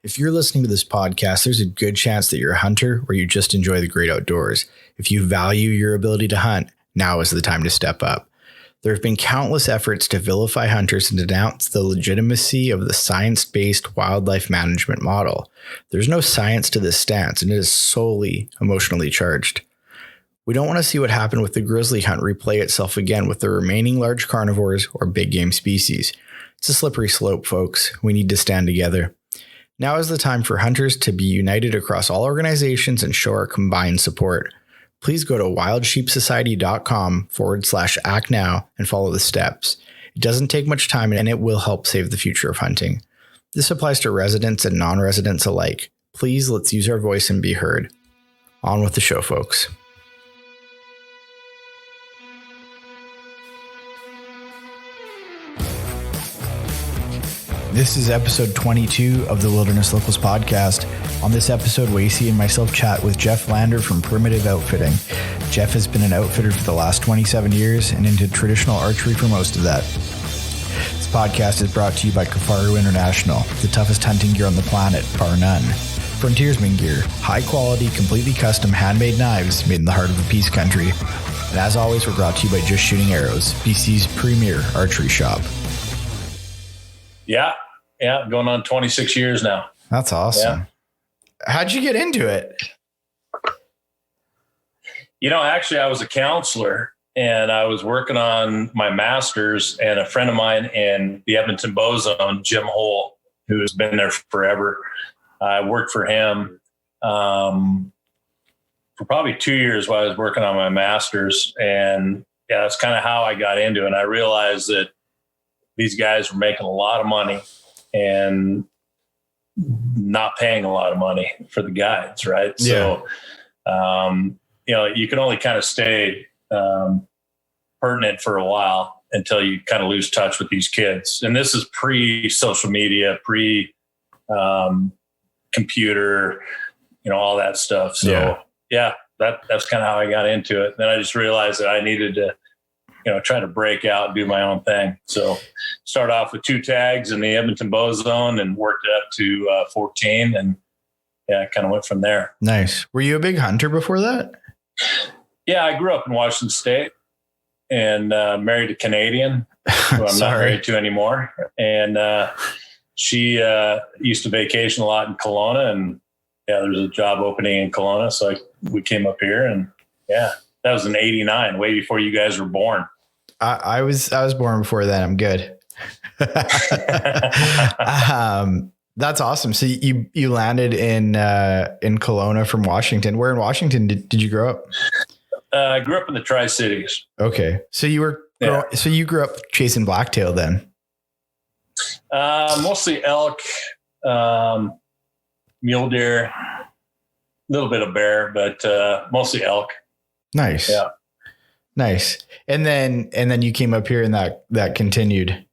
If you're listening to this podcast, there's a good chance that you're a hunter or you just enjoy the great outdoors. If you value your ability to hunt, now is the time to step up. There have been countless efforts to vilify hunters and denounce the legitimacy of the science-based wildlife management model. There's no science to this stance, and it is solely emotionally charged. We don't want to see what happened with the grizzly hunt replay itself again with the remaining large carnivores or big game species. It's a slippery slope, folks. We need to stand together. Now is the time for hunters to be united across all organizations and show our combined support. Please go to wildsheepsociety.com/act now and follow the steps. It doesn't take much time and it will help save the future of hunting. This applies to residents and non-residents alike. Please, let's use our voice and be heard. On with the show, folks. This is episode 22 of the Wilderness Locals podcast. On this episode, Wasey and myself chat with Jeff Lander from Primitive Outfitting. Jeff has been an outfitter for the last 27 years and into traditional archery for most of that. This podcast is brought to you by Kifaru International, the toughest hunting gear on the planet, bar none. Frontiersman gear, high quality, completely custom handmade knives made in the heart of the Peace Country. And as always, we're brought to you by Just Shooting Arrows, BC's premier archery shop. Yeah, going on 26 years now. That's awesome. Yeah. How'd you get into it? Actually, I was a counselor and I was working on my master's, and a friend of mine in the Edmonton Bow Zone, Jim Hole, who has been there forever. I worked for him for probably 2 years while I was working on my master's. And yeah, that's kind of how I got into it. And I realized that these guys were making a lot of money and not paying a lot of money for the guides. Right. Yeah. So, you can only kind of stay pertinent for a while until you kind of lose touch with these kids. And this is pre-social media, pre-computer, all that stuff. So that's kind of how I got into it. Then I just realized that I needed to, try to break out and do my own thing. So start off with 2 tags in the Edmonton Bow Zone and worked it up to 14. And I kind of went from there. Nice. Were you a big hunter before that? Yeah, I grew up in Washington State and married a Canadian who I'm not married to anymore. And she used to vacation a lot in Kelowna, and there's a job opening in Kelowna. So we came up here, and that was in 89, way before you guys were born. I was born before then. I'm good. That's awesome. So you landed in Kelowna from Washington. Where in Washington did you grow up? I grew up in the Tri-Cities. Okay. So you grew up chasing blacktail then? Mostly elk, mule deer, a little bit of bear, but mostly elk. Nice. Yeah. Nice. And then you came up here and that continued.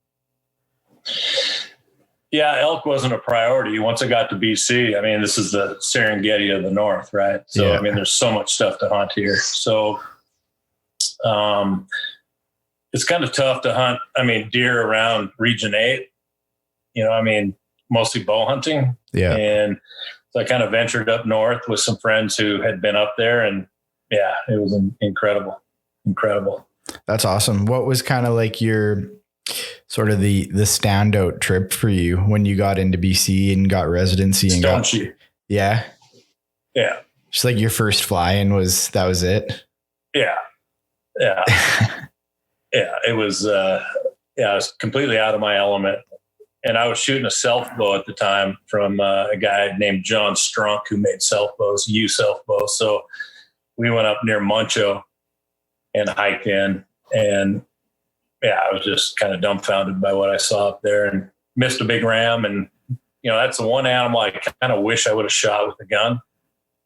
Yeah. Elk wasn't a priority. Once I got to BC, this is the Serengeti of the North, right? So, there's so much stuff to hunt here. So, it's kind of tough to hunt. Deer around Region 8, mostly bow hunting. Yeah. And so I kind of ventured up north with some friends who had been up there, and it was incredible. That's awesome. What was kind of like your sort of the standout trip for you when you got into BC and got residency? And Stone Sheep. Yeah. Yeah. Just like your first fly-in was it? Yeah. Yeah. It was, I was completely out of my element. And I was shooting a self bow at the time from a guy named John Strunk, who made self bows, self bow. So we went up near Muncho and hiked in, and I was just kind of dumbfounded by what I saw up there, and missed a big ram. And, that's the one animal I kind of wish I would have shot with a gun.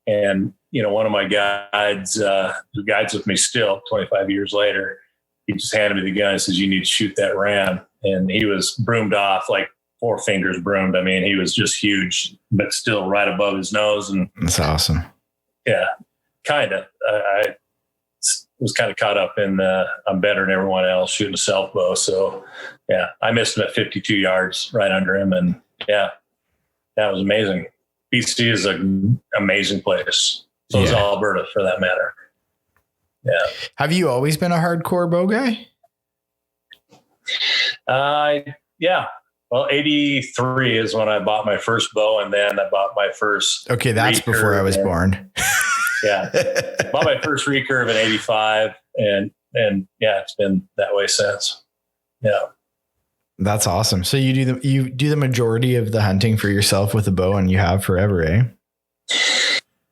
And, one of my guides, who guides with me still 25 years later, he just handed me the gun and says, "You need to shoot that ram." And he was broomed off, like 4 fingers broomed. He was just huge, but still right above his nose. And that's awesome. Yeah, kind of. I was kind of caught up in I'm better than everyone else shooting a self bow. So I missed him at 52 yards right under him. And That was amazing. BC is an amazing place. So is Alberta, for that matter. Yeah. Have you always been a hardcore bow guy? Yeah. Well, 83 is when I bought my first bow, and then I bought my first. Okay, that's before I was born. Yeah. Bought my first recurve in 85, and yeah, it's been that way since. Yeah. That's awesome. So you do the majority of the hunting for yourself with a bow, and you have forever, eh?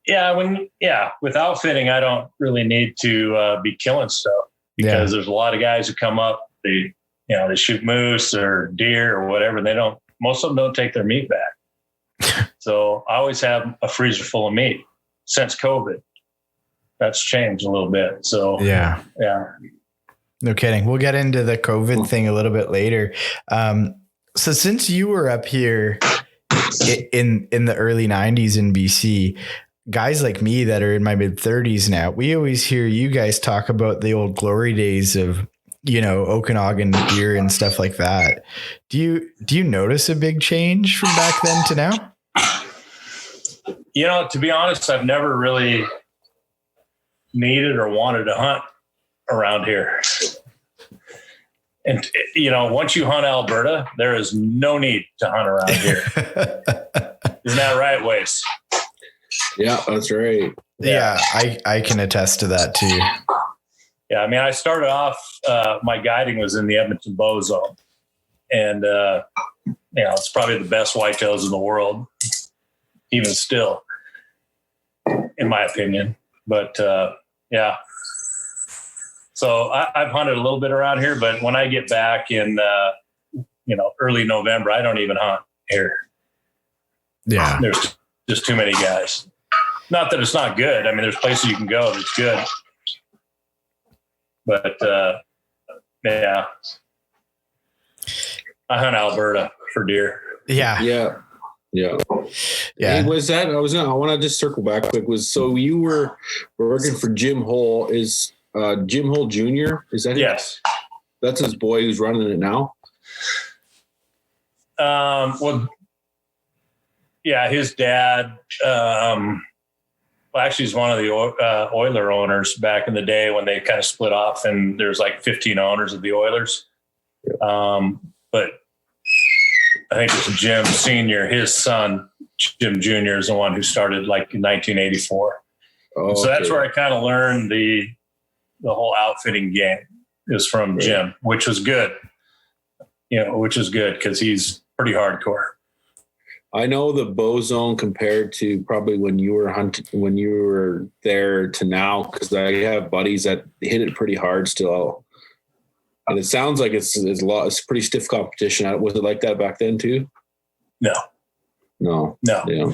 Yeah. With outfitting, I don't really need to be killing stuff, because there's a lot of guys who come up, they shoot moose or deer or whatever, and most of them don't take their meat back. So I always have a freezer full of meat. Since COVID, that's changed a little bit. So yeah. No kidding. We'll get into the COVID thing a little bit later. So since you were up here in the early 90s in BC, guys like me that are in my mid 30s now, we always hear you guys talk about the old glory days of, Okanagan deer and stuff like that. Do you notice a big change from back then to now? To be honest, I've never really needed or wanted to hunt around here. And, once you hunt Alberta, there is no need to hunt around here. Isn't that right, Wace? Yeah, that's right. Yeah, I can attest to that too. Yeah, I mean, I started off, my guiding was in the Edmonton Bow Zone. And, it's probably the best whitetails in the world, even still, in my opinion. But, yeah. So I've hunted a little bit around here, but when I get back in, early November, I don't even hunt here. Yeah. There's just too many guys. Not that it's not good. I mean, there's places you can go that's good. But, yeah. I hunt Alberta for deer. Yeah. Yeah. Hey, I want to just circle back quick. So you were working for Jim Hole. Is Jim Hole Jr.? Is that yes? That's his boy who's running it now. Well, yeah, his dad. Actually, he's one of the Oiler owners back in the day when they kind of split off, and there's like 15 owners of the Oilers. But I think it's Jim Sr., his son, Jim Jr. is the one who started like in 1984. Oh, so that's where I kind of learned the whole outfitting game is from Jim, which was good, which is good because he's pretty hardcore. I know the Bow Zone compared to probably when you were hunting, when you were there to now, because I have buddies that hit it pretty hard still. And it sounds like it's pretty stiff competition. Was it like that back then too? No. Yeah.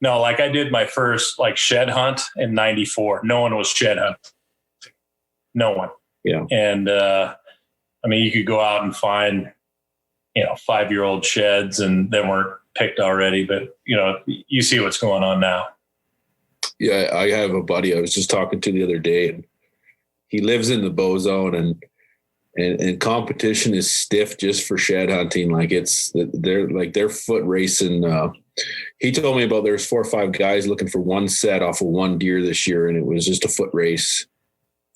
No, like I did my first shed hunt in 94. No one was shed hunting. No one. Yeah. And you could go out and find, 5-year-old sheds and they weren't picked already, but you see what's going on now. Yeah. I have a buddy I was just talking to the other day, and he lives in the Bow Zone, and competition is stiff just for shed hunting. They're foot racing. He told me about there's 4 or 5 guys looking for one set off of one deer this year, and it was just a foot race.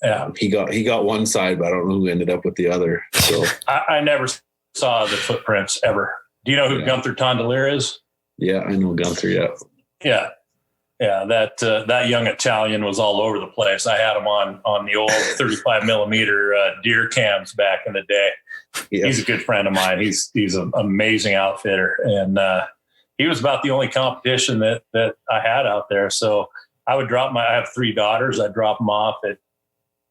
Yeah. He got one side, but I don't know who ended up with the other. So I never saw the footprints ever. Do you know who Gunther Tondelier is? Yeah, I know Gunther. Yeah. Yeah. That young Italian was all over the place. I had him on the old 35 millimeter deer cams back in the day. Yeah. He's a good friend of mine. He's an amazing outfitter. And he was about the only competition that I had out there. So I would I have 3 daughters. I'd drop them off at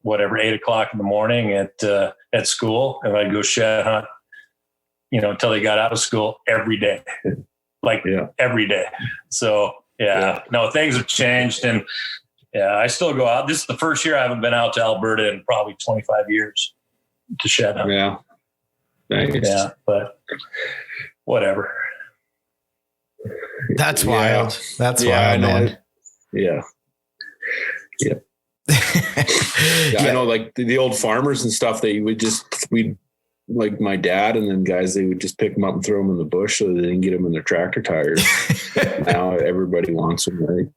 8:00 in the morning at school. And I'd go shed hunt, until they got out of school every day, every day. So no, things have changed, and I still go out. This is the first year I haven't been out to Alberta in probably 25 years to shed hunt. Yeah. Nice. Yeah. But whatever. That's wild. That's wild, man. Yeah. I know, like the old farmers and stuff, we'd like my dad, and then guys, they would just pick them up and throw them in the bush so they didn't get them in their tractor tires. Now everybody wants them, right?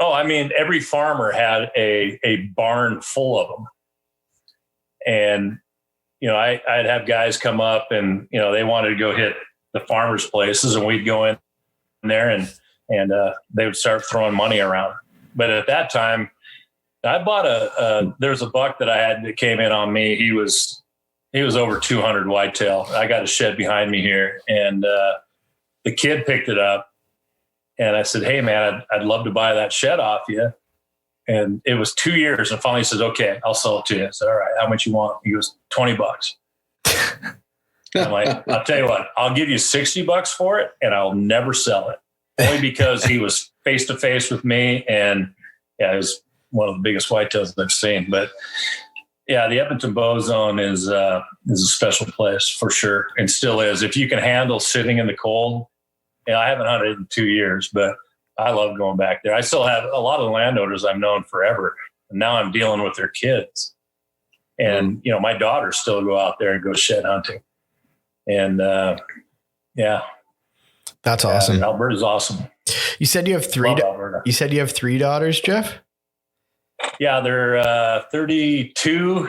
Oh, I mean, every farmer had a barn full of them. And, I'd have guys come up and, they wanted to go hit the farmers' places, and we'd go in there and they would start throwing money around. But at that time, I bought there's a buck that I had that came in on me. He was over 200 whitetail. I got a shed behind me here, and the kid picked it up, and I said, "Hey man, I'd love to buy that shed off you." And it was 2 years, and finally he says, "Okay, I'll sell it to you." I said, "All right, how much you want?" He goes, $20. I'm like, "I'll tell you what, I'll give you $60 for it, and I'll never sell it." Only because he was face to face with me, and it was one of the biggest whitetails I've seen. But yeah, the Edmonton Bow Zone is a special place for sure, and still is. If you can handle sitting in the cold, I haven't hunted in 2 years, but I love going back there. I still have a lot of landowners I've known forever, and now I'm dealing with their kids. And my daughters still go out there and go shed hunting, and that's awesome. Alberta's awesome. You said you have three. You said you have 3 daughters, Jeff? Yeah, they're 32,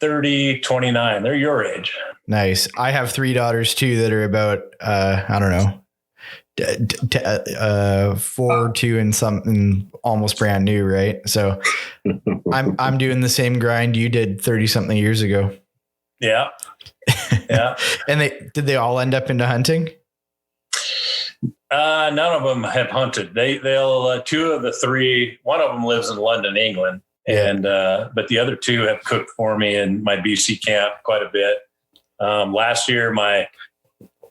30, 29. They're your age. Nice. I have 3 daughters too that are about, I don't know, 4, 2 and something almost brand new. Right. So I'm doing the same grind you did 30 something years ago. Yeah. Yeah. And did they all end up into hunting? None of them have hunted. They'll 2 of the 3, one of them lives in London, England. And, but the other 2 have cooked for me in my BC camp quite a bit. Last year, my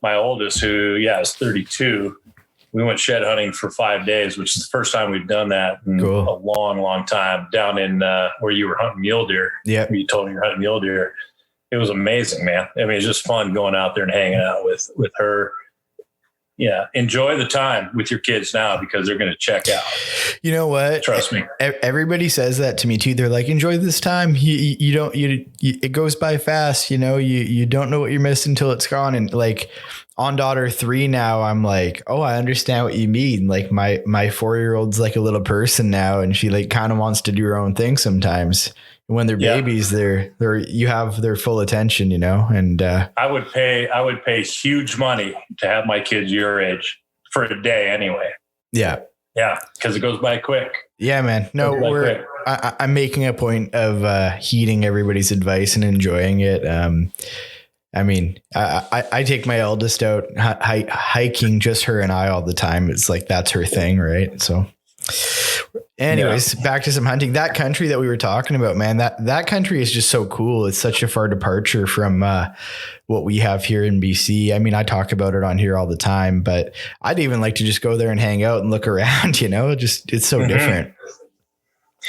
oldest, who is 32, we went shed hunting for 5 days, which is the first time we've done that in a long, long time, down in where you were hunting mule deer. Yeah. You told me you're hunting mule deer. It was amazing, man. I mean, it's just fun going out there and hanging out with her. Yeah. Enjoy the time with your kids now, because they're going to check out. You know what? Trust me. Everybody says that to me too. They're like, enjoy this time. It goes by fast. You don't know what you're missing until it's gone. And like on daughter 3 now, I'm like, oh, I understand what you mean. Like my 4-year-old's like a little person now, and she like kind of wants to do her own thing sometimes. When they're babies, you have their full attention, and I would pay huge money to have my kids your age for a day anyway. Yeah. Yeah. Cause it goes by quick. Yeah, man. No, I'm making a point of heeding everybody's advice and enjoying it. I mean, I take my eldest out hiking, just her and I all the time. It's like, that's her thing. Right. So anyways, back to some hunting. That country that we were talking about, man, that country is just so cool. It's such a far departure from what we have here in BC. I mean, I talk about it on here all the time, but I'd even like to just go there and hang out and look around, it's so different.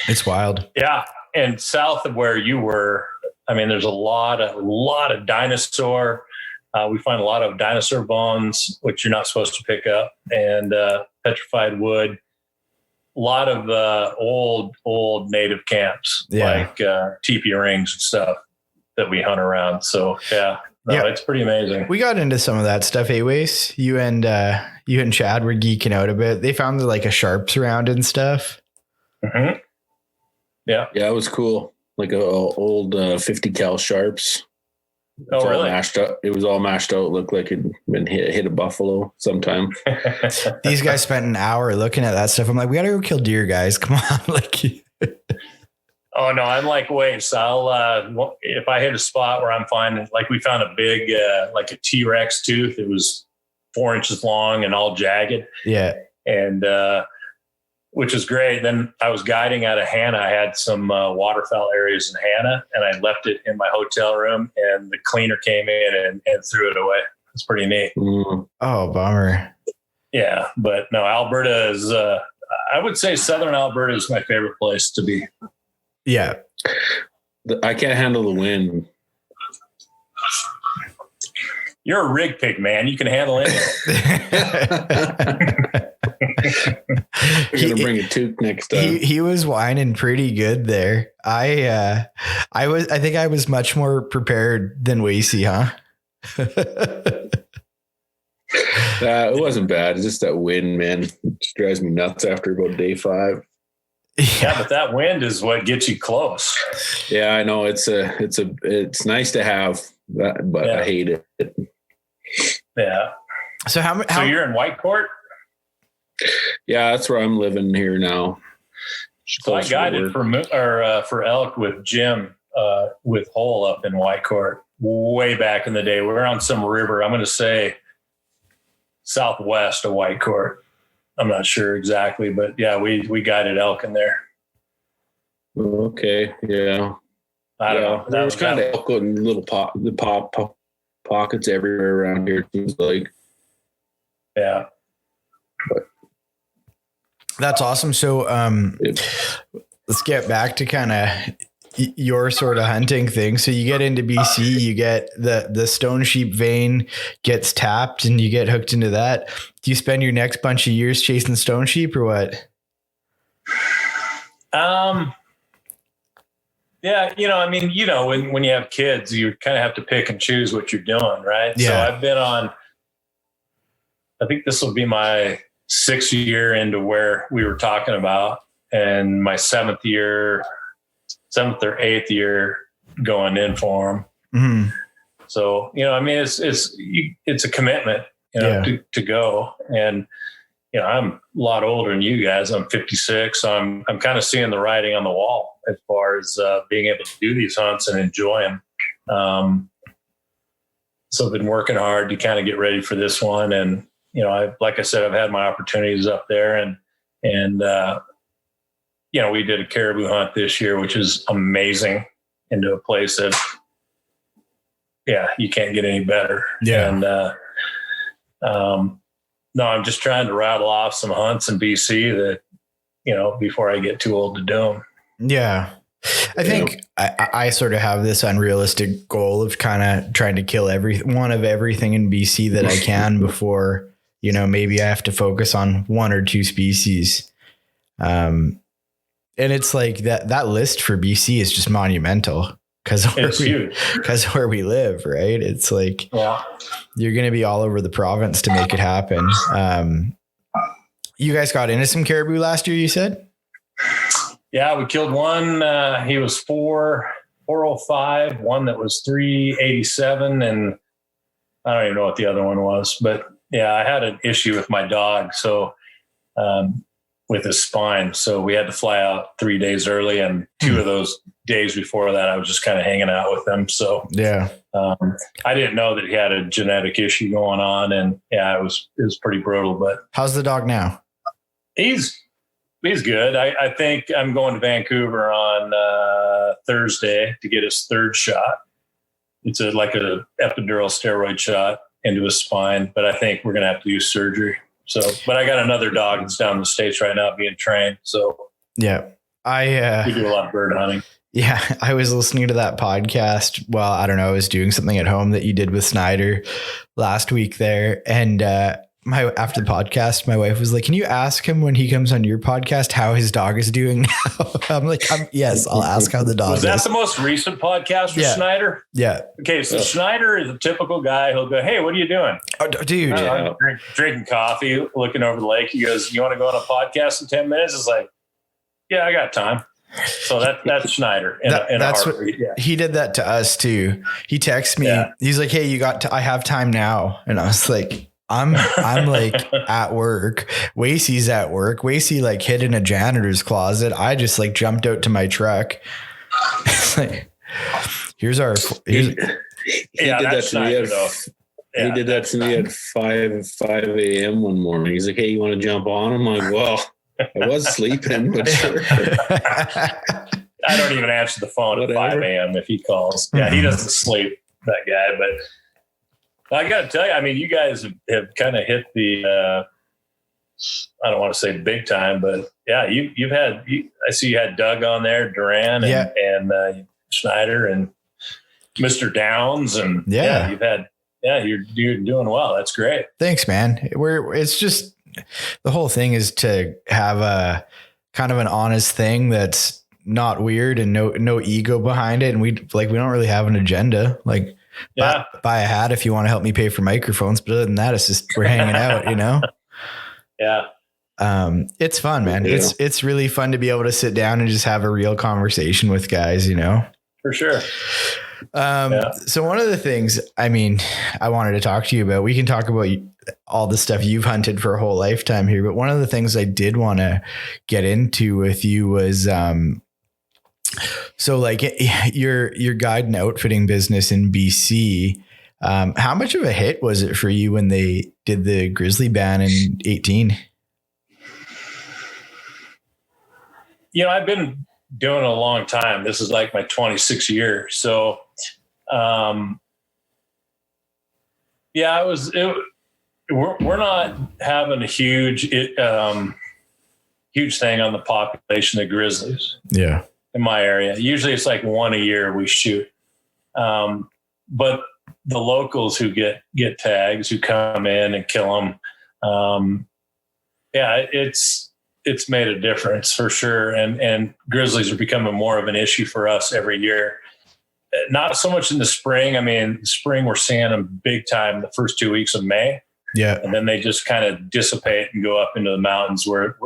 It's wild. Yeah. And south of where you were, I mean, there's a lot of dinosaur. We find a lot of dinosaur bones, which you're not supposed to pick up, and petrified wood. A lot of old native camps, like teepee rings and stuff that we hunt around. So it's pretty amazing. We got into some of that stuff. Anyways, you and Chad were geeking out a bit. They found like a sharps round and stuff. Mm-hmm. Yeah, it was cool. Like a old 50 cal sharps. Oh, really? Mashed up. It was all mashed out. Looked like it'd been hit a buffalo sometime. These guys spent an hour looking at that stuff. I'm like, we gotta go kill deer, guys. Come on. Oh no, I'm like, wait, so I'll, if I hit a spot where I'm finding, like we found a big, like a T-Rex tooth. It was 4 inches long and all jagged. Yeah. And, which is great. Then I was guiding out of Hannah. I had some waterfowl areas in Hannah, and I left it in my hotel room, and the cleaner came in and threw it away. It's pretty neat. Oh, bummer. Yeah. But no, Alberta is, I would say Southern Alberta is my favorite place to be. Yeah. I can't handle the wind. You're a rig pig, man. You can handle it. You're gonna bring a toque next time. He was whining pretty good there. I think I was much more prepared than Wasey, huh? It wasn't bad. It's just that wind, man. It just drives me nuts after about day 5. Yeah, but that wind is what gets you close. Yeah, I know. It's nice to have that, but I hate it. Yeah. So so you're in Whitecourt? Yeah, that's where I'm living here now. So I guided for elk with Jim with Hole up in Whitecourt way back in the day. We were on some river. I'm going to say southwest of Whitecourt. I'm not sure exactly, but yeah, we guided elk in there. Okay, yeah. I don't know. There's kind of elk in little pockets everywhere around here. It seems like. Yeah. But that's awesome. So let's get back to kind of your sort of hunting thing. So you get into BC, you get the stone sheep vein gets tapped and you get hooked into that. Do you spend your next bunch of years chasing stone sheep or what? Yeah, when you have kids, you kind of have to pick and choose what you're doing, right? Yeah. So I've been on, I think this will be my 6th year into where we were talking about, and my 7th or 8th year going in for them. Mm-hmm. So, it's a commitment, to go. And, I'm a lot older than you guys. I'm 56. So I'm kind of seeing the writing on the wall as far as being able to do these hunts and enjoy them. So I've been working hard to kind of get ready for this one. And, like I said, I've had my opportunities up there and we did a caribou hunt this year, which is amazing, into a place that, you can't get any better. Yeah. And, no, I'm just trying to rattle off some hunts in BC that, before I get too old to do them. Yeah. I think I sort of have this unrealistic goal of kind of trying to kill everything in BC that I can before, maybe I have to focus on 1 or 2 species. And it's like that list for BC is just monumental because where we live, right? It's like, you're going to be all over the province to make it happen. You guys got into some caribou last year, you said? Yeah, we killed one. He was 405, one that was 387. And I don't even know what the other one was, but I had an issue with my dog. So, with his spine. So we had to fly out 3 days early, and 2 of those days before that, I was just kind of hanging out with him. So I didn't know that he had a genetic issue going on, and it was pretty brutal. But how's the dog now? He's good. I think I'm going to Vancouver on Thursday to get his 3rd shot. It's like a epidural steroid shot into his spine, but I think we're going to have to do surgery. So, but I got another dog that's down in the States right now being trained. So we do a lot of bird hunting. Yeah. I was listening to that podcast. Well, I don't know. I was doing something at home that you did with Snyder last week there. And, after the podcast, my wife was like, can you ask him when he comes on your podcast, how his dog is doing now? I'm like, yes, I'll ask how the dog is. Was that the most recent podcast for Snyder? Yeah. Okay. So Snyder is a typical guy. He'll go, hey, what are you doing? Oh, dude. I'm drinking coffee, looking over the lake. He goes, you want to go on a podcast in 10 minutes? It's like, yeah, I got time. So that's Snyder. That's what he did that to us too. He texts me. Yeah. He's like, hey, I have time now. And I was like, I'm like at work. Wasey's at work. Wasey like hid in a janitor's closet. I just like jumped out to my truck. Like, he did that to me at 5 a.m. one morning. He's like, hey, you want to jump on? I'm like, well, I was sleeping, but sure. I don't even answer the phone at 5 a.m. if he calls. Yeah, he doesn't sleep, that guy. But I got to tell you, I mean, you guys have kind of hit the, I don't want to say big time, but yeah, you've had, I see you had Doug on there, Duran and Schneider and Mr. Downs. And you've had, you're doing well. That's great. Thanks, man. It's just, the whole thing is to have a kind of an honest thing that's not weird and no ego behind it. And we don't really have an agenda. Like, buy a hat if you want to help me pay for microphones. But other than that, it's just, we're hanging out, you know? Yeah. It's fun, man. Yeah. It's really fun to be able to sit down and just have a real conversation with guys, you know? For sure. So one of the things, I mean, I wanted to talk to you about, we can talk about all the stuff you've hunted for a whole lifetime here, but one of the things I did want to get into with you was, so like your guide and outfitting business in BC, how much of a hit was it for you when they did the grizzly ban in 2018? You know, I've been doing it a long time. This is like my 26th year. So, we're not having a huge thing on the population of grizzlies. Yeah. In my area. Usually it's like one a year we shoot. But the locals who get tags, who come in and kill them. It's made a difference for sure. And grizzlies are becoming more of an issue for us every year. Not so much in the spring. I mean, spring we're seeing them big time the first 2 weeks of May. Yeah. And then they just kind of dissipate and go up into the mountains where,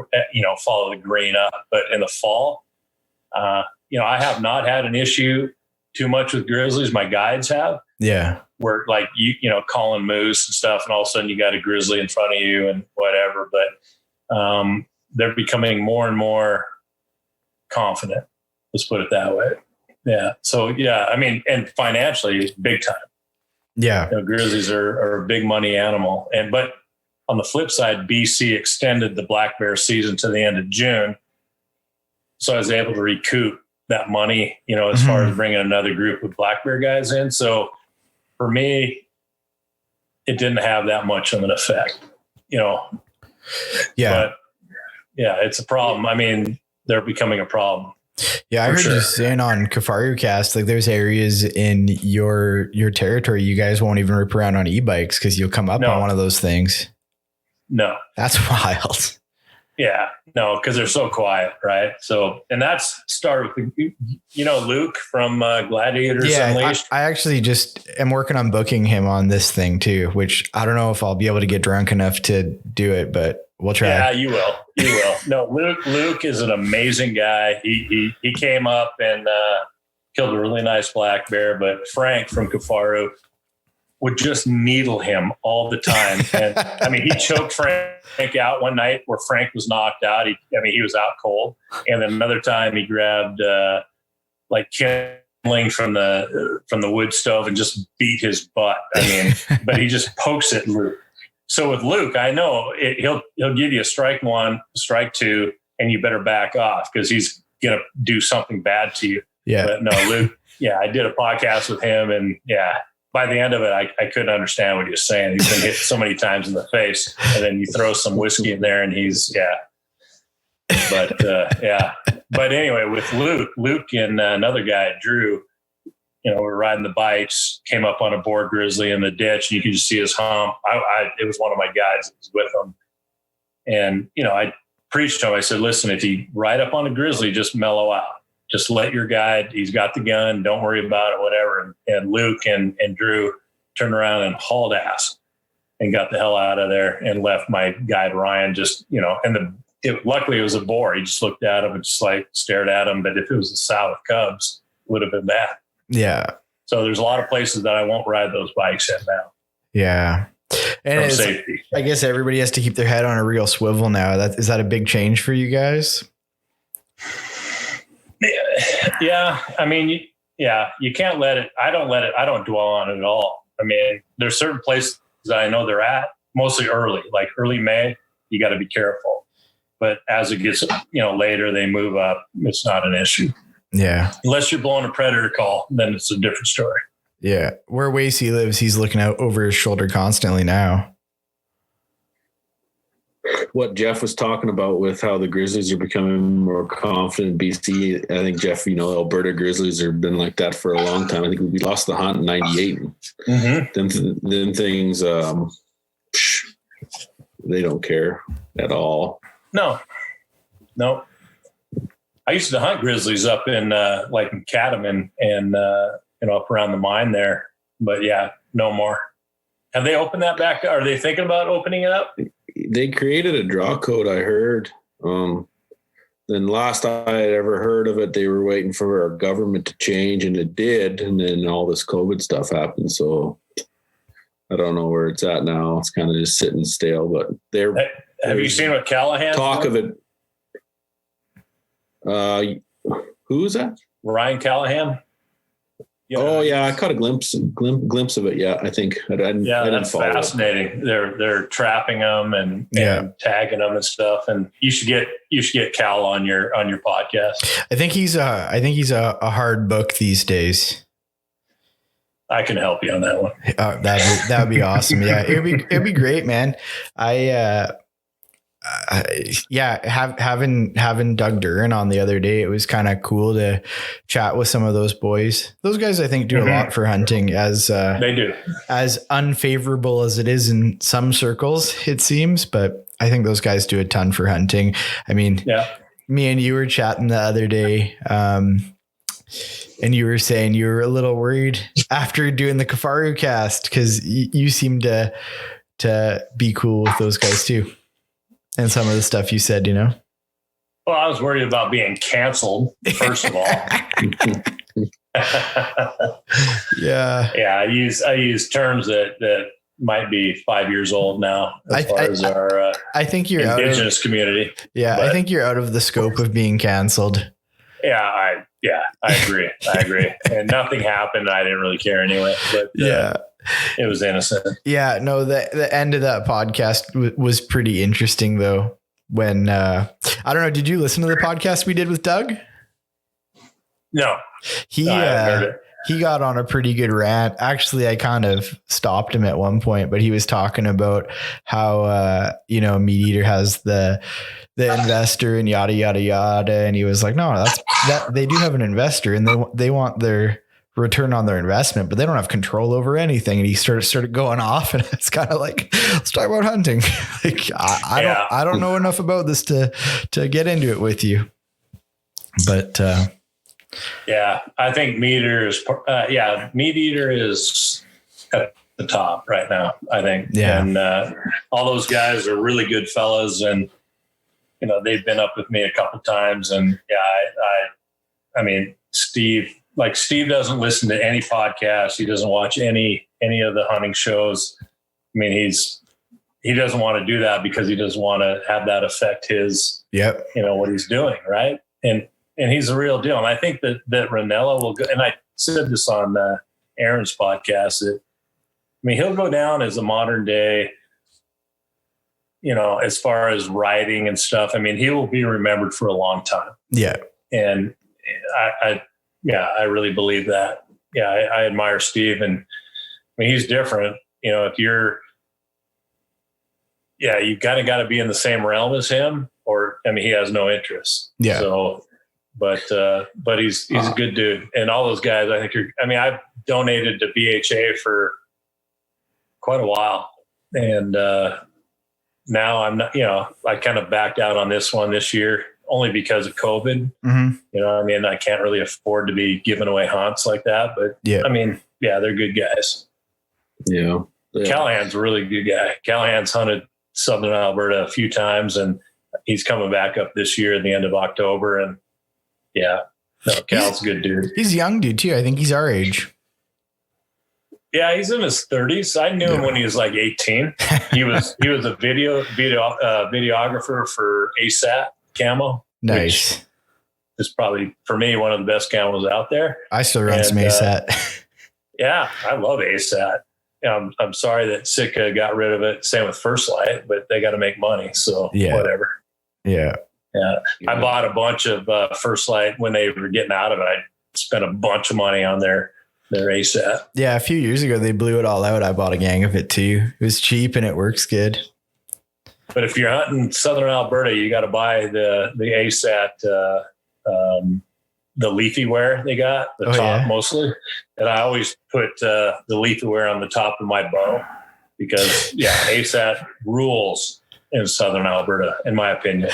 follow the green up. But in the fall, I have not had an issue too much with grizzlies. My guides have. Yeah. Where like, calling moose and stuff. And all of a sudden you got a grizzly in front of you and whatever. But they're becoming more and more confident. Let's put it that way. Yeah. So, I mean, and financially, big time. Yeah. Grizzlies are a big money animal. But on the flip side, BC extended the black bear season to the end of June. So I was able to recoup that money, as far as bringing another group of black bear guys in. So for me, it didn't have that much of an effect, Yeah. But it's a problem. I mean, they're becoming a problem. Yeah, I heard you saying on Kifaru Cast, like there's areas in your territory you guys won't even rip around on e-bikes because you'll come up on one of those things. No. That's wild. Yeah, no, because they're so quiet, right? So, and that's started with, Luke from Gladiators Unleashed. I actually just am working on booking him on this thing too, which I don't know if I'll be able to get drunk enough to do it, but we'll try. Yeah, you will. No, Luke is an amazing guy. He came up and killed a really nice black bear, but Frank from Kifaru would just needle him all the time. And I mean, he choked Frank out one night where Frank was knocked out. He was out cold. And then another time he grabbed kindling from the wood stove and just beat his butt. I mean, but he just pokes at Luke. So with Luke, I know he'll give you a strike one, strike two, and you better back off because he's going to do something bad to you. Yeah. But no, Luke, I did a podcast with him and by the end of it, I couldn't understand what he was saying. He's been hit so many times in the face, and then you throw some whiskey in there, and he's But But anyway, with Luke and another guy, Drew, we're riding the bikes, came up on a boar grizzly in the ditch, and you can just see his hump. It was one of my guys that was with him, and I preached to him. I said, "Listen, if you ride up on a grizzly, just mellow out." Just let your guide, he's got the gun, don't worry about it, whatever. And Luke and Drew turned around and hauled ass and got the hell out of there and left my guide Ryan just, luckily it was a boar. He just looked at him and just like stared at him. But if it was a sow with cubs, it would have been bad. Yeah. So there's a lot of places that I won't ride those bikes in now. Yeah. And safety. I guess everybody has to keep their head on a real swivel now. Is that a big change for you guys? Yeah. I mean, you can't let it. I don't dwell on it at all. I mean, there's certain places that I know they're at, mostly early, like early May, you got to be careful. But as it gets, later they move up. It's not an issue. Yeah. Unless you're blowing a predator call, then it's a different story. Yeah. Where Wasey lives, he's looking out over his shoulder constantly now. What Jeff was talking about with how the Grizzlies are becoming more confident in BC. I think Jeff, Alberta Grizzlies have been like that for a long time. I think we lost the hunt in 98. Mm-hmm. Then things, they don't care at all. No. I used to hunt grizzlies up in like in Catamount and up around the mine there, but yeah, no more. Have they opened that back? Are they thinking about opening it up? They created a draw code, I heard. Then last I had ever heard of it, they were waiting for our government to change, and it did. And then all this COVID stuff happened. So I don't know where it's at now. It's kind of just sitting stale, but Have you seen what Callahan talk of it? Who is that? Ryan Callahan. Yeah, I caught a glimpse of it. Yeah, I think I didn't that's follow fascinating. They're trapping them and tagging them and stuff. And you should get Cal on your podcast. I think he's a hard book these days. I can help you on that one. That would be awesome. Yeah, it'd be great, man. Having Doug Duran on the other day, it was kind of cool to chat with some of those boys. Those guys, I think, do a lot for hunting, as they do, as unfavorable as it is in some circles, it seems. But I think those guys do a ton for hunting. I mean, me and you were chatting the other day, and you were saying you were a little worried after doing the Kifaru cast because you seem to be cool with those guys too. And some of the stuff you said, Well, I was worried about being canceled, first of all. Yeah. Yeah. I use terms that might be 5 years old now as far as our I think you're indigenous community. Yeah. But I think you're out of the scope of being canceled. Yeah. I agree. And nothing happened. I didn't really care anyway, but it was innocent. Yeah, no, the end of that podcast was pretty interesting though. When, I don't know, did you listen to the podcast we did with Doug? No. He got on a pretty good rant. Actually, I kind of stopped him at one point, but he was talking about how, Meat Eater has the investor and yada, yada, yada. And he was like, no, that they do have an investor and they want their return on their investment, but they don't have control over anything. And he started going off, and it's kind of like, let's talk about hunting. Like, I don't know enough about this to get into it with you, but, I think Meat Eater is at the top right now, I think. Yeah. And, all those guys are really good fellas, and, they've been up with me a couple times, and I mean, Steve doesn't listen to any podcasts. He doesn't watch any of the hunting shows. I mean, he doesn't want to do that because he doesn't want to have that affect his, what he's doing. Right. And he's the real deal. And I think that Ranella will go, and I said this on Aaron's podcast, that, he'll go down as a modern day, as far as writing and stuff. I mean, he will be remembered for a long time. Yeah. And I really believe that. Yeah, I admire Steve, and he's different. If you're, you kind of got to be in the same realm as him, or he has no interest. Yeah. So, but he's a good dude, and all those guys. I think I've donated to BHA for quite a while, and now I'm not. I kind of backed out on this one this year, only because of COVID. Mm-hmm. I can't really afford to be giving away hunts like that, but they're good guys. Yeah. Callahan's a really good guy. Callahan's hunted Southern Alberta a few times, and he's coming back up this year at the end of October. And Cal's a good dude. He's a young dude too. I think he's our age. Yeah, he's in his 30s. I knew him when he was like 18. He was a videographer for ASAT Camo. Nice. Is probably, for me, one of the best camos out there. I still run some ASAT. I love ASAT. I'm sorry that Sitka got rid of it. Same with First Light, but they got to make money. So whatever. Yeah. I bought a bunch of First Light when they were getting out of it. I spent a bunch of money on their ASAT. Yeah, a few years ago they blew it all out. I bought a gang of it too. It was cheap and it works good. But if you're hunting Southern Alberta, you got to buy the ASAT, the leafy wear they got, the top mostly. And I always put the leafy wear on the top of my bow because ASAT rules. in southern Alberta, in my opinion.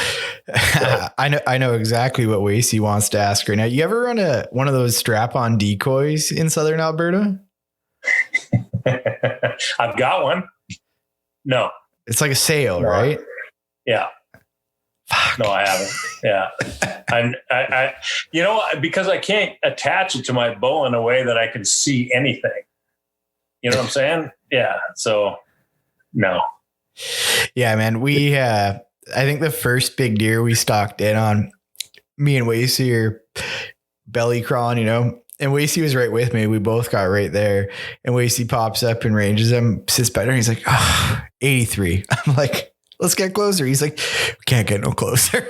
So. I know exactly what Wasey wants to ask right now. You ever run one of those strap-on decoys in southern Alberta? I've got one. No. It's like a sail, right? Yeah. Fuck. No, I haven't. Yeah. I because I can't attach it to my bow in a way that I can see anything. You know what I'm saying? Yeah. So no. Yeah, man. We, I think the first big deer we stalked in on, me and Wasey are belly crawling, and Wasey was right with me. We both got right there, and Wasey pops up and ranges him, sits better. And he's like, 83. I'm like, let's get closer. He's like, we can't get no closer.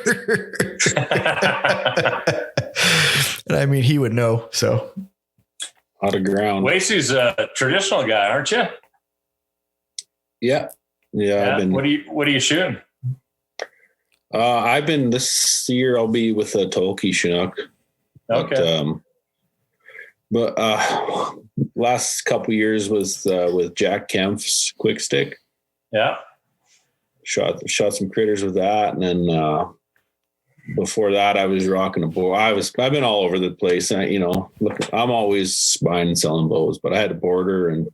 And I mean, he would know. So out of ground. Wasey's a traditional guy, aren't you? Yeah. Yeah. What are you shooting? I've been this year. I'll be with a Tolkien Chinook. Okay. But last couple years was with Jack Kempf's Quick Stick. Yeah. Shot some critters with that, and then before that, I was rocking a bow. I've been all over the place. Look, I'm always buying and selling bows, but I had a border and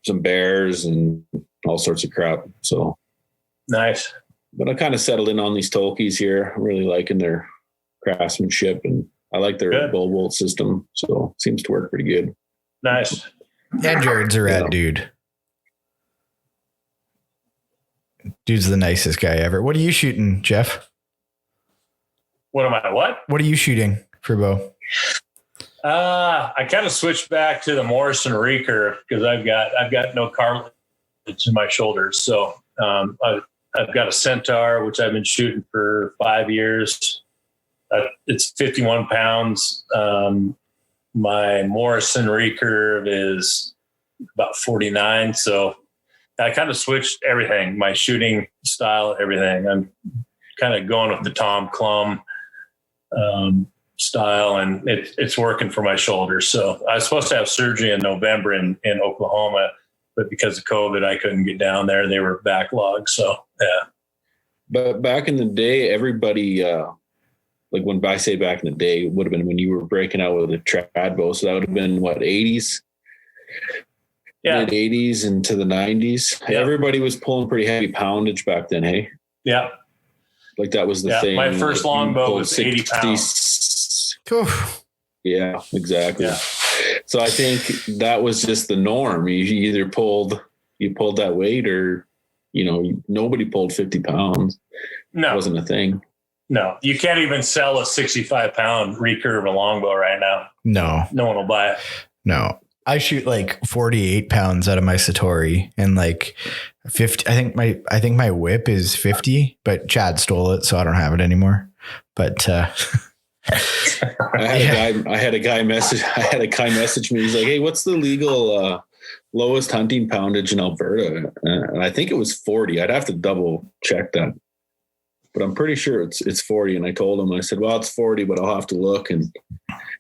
some bears and all sorts of crap. So nice. But I kind of settled in on these Tolkies here. I'm really liking their craftsmanship, and I like their bow bolt system. So it seems to work pretty good. Nice. And Jared's a rad dude. Dude's the nicest guy ever. What are you shooting, Jeff? What am I? What are you shooting for bow? I kind of switched back to the Morrison recurve because I've got no cartilage in my shoulders. So I've got a Centaur, which I've been shooting for 5 years. It's 51 pounds. My Morrison recurve is about 49. So I kind of switched everything, my shooting style, everything. I'm kind of going with the Tom Clum style, and it's working for my shoulders. So I was supposed to have surgery in November in Oklahoma, but because of COVID, I couldn't get down there. They were backlogged. So, yeah. But back in the day, everybody, like when I say back in the day, it would have been when you were breaking out with a trad bow. So that would have been what, 80s? Yeah. Mid 80s into the 90s. Yeah. Everybody was pulling pretty heavy poundage back then. Hey. Yeah. Like that was the thing. My first longbow was 80 pounds. Yeah, exactly. Yeah. So I think that was just the norm. You either pulled that weight, or, nobody pulled 50 pounds. No, it wasn't a thing. No, you can't even sell a 65-pound recurve a longbow right now. No one will buy it. No. I shoot like 48 pounds out of my Satori, and like 50. I think my whip is 50, but Chad stole it, so I don't have it anymore. But I had a guy message me. He's like, "Hey, what's the legal lowest hunting poundage in Alberta?" And I think it was 40. I'd have to double check that, but I'm pretty sure it's 40. And I told him, I said, "Well, it's 40, but I'll have to look." And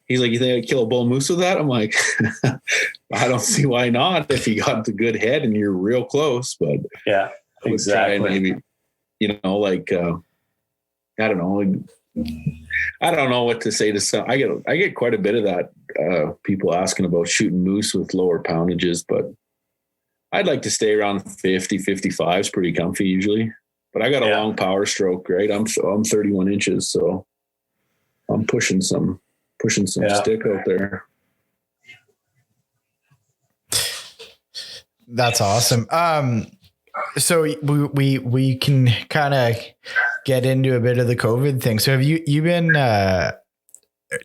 he's like, "You think I'd kill a bull moose with that?" I'm like, I don't see why not if you got the good head and you're real close. But yeah, exactly. Maybe, I don't know what to say to some. I get quite a bit of that. People asking about shooting moose with lower poundages, but I'd like to stay around 50, 55 is pretty comfy usually. But I got a long power stroke, right? I'm 31 inches, so I'm pushing some stick out there. That's awesome. So we can kind of get into a bit of the COVID thing. So have you been,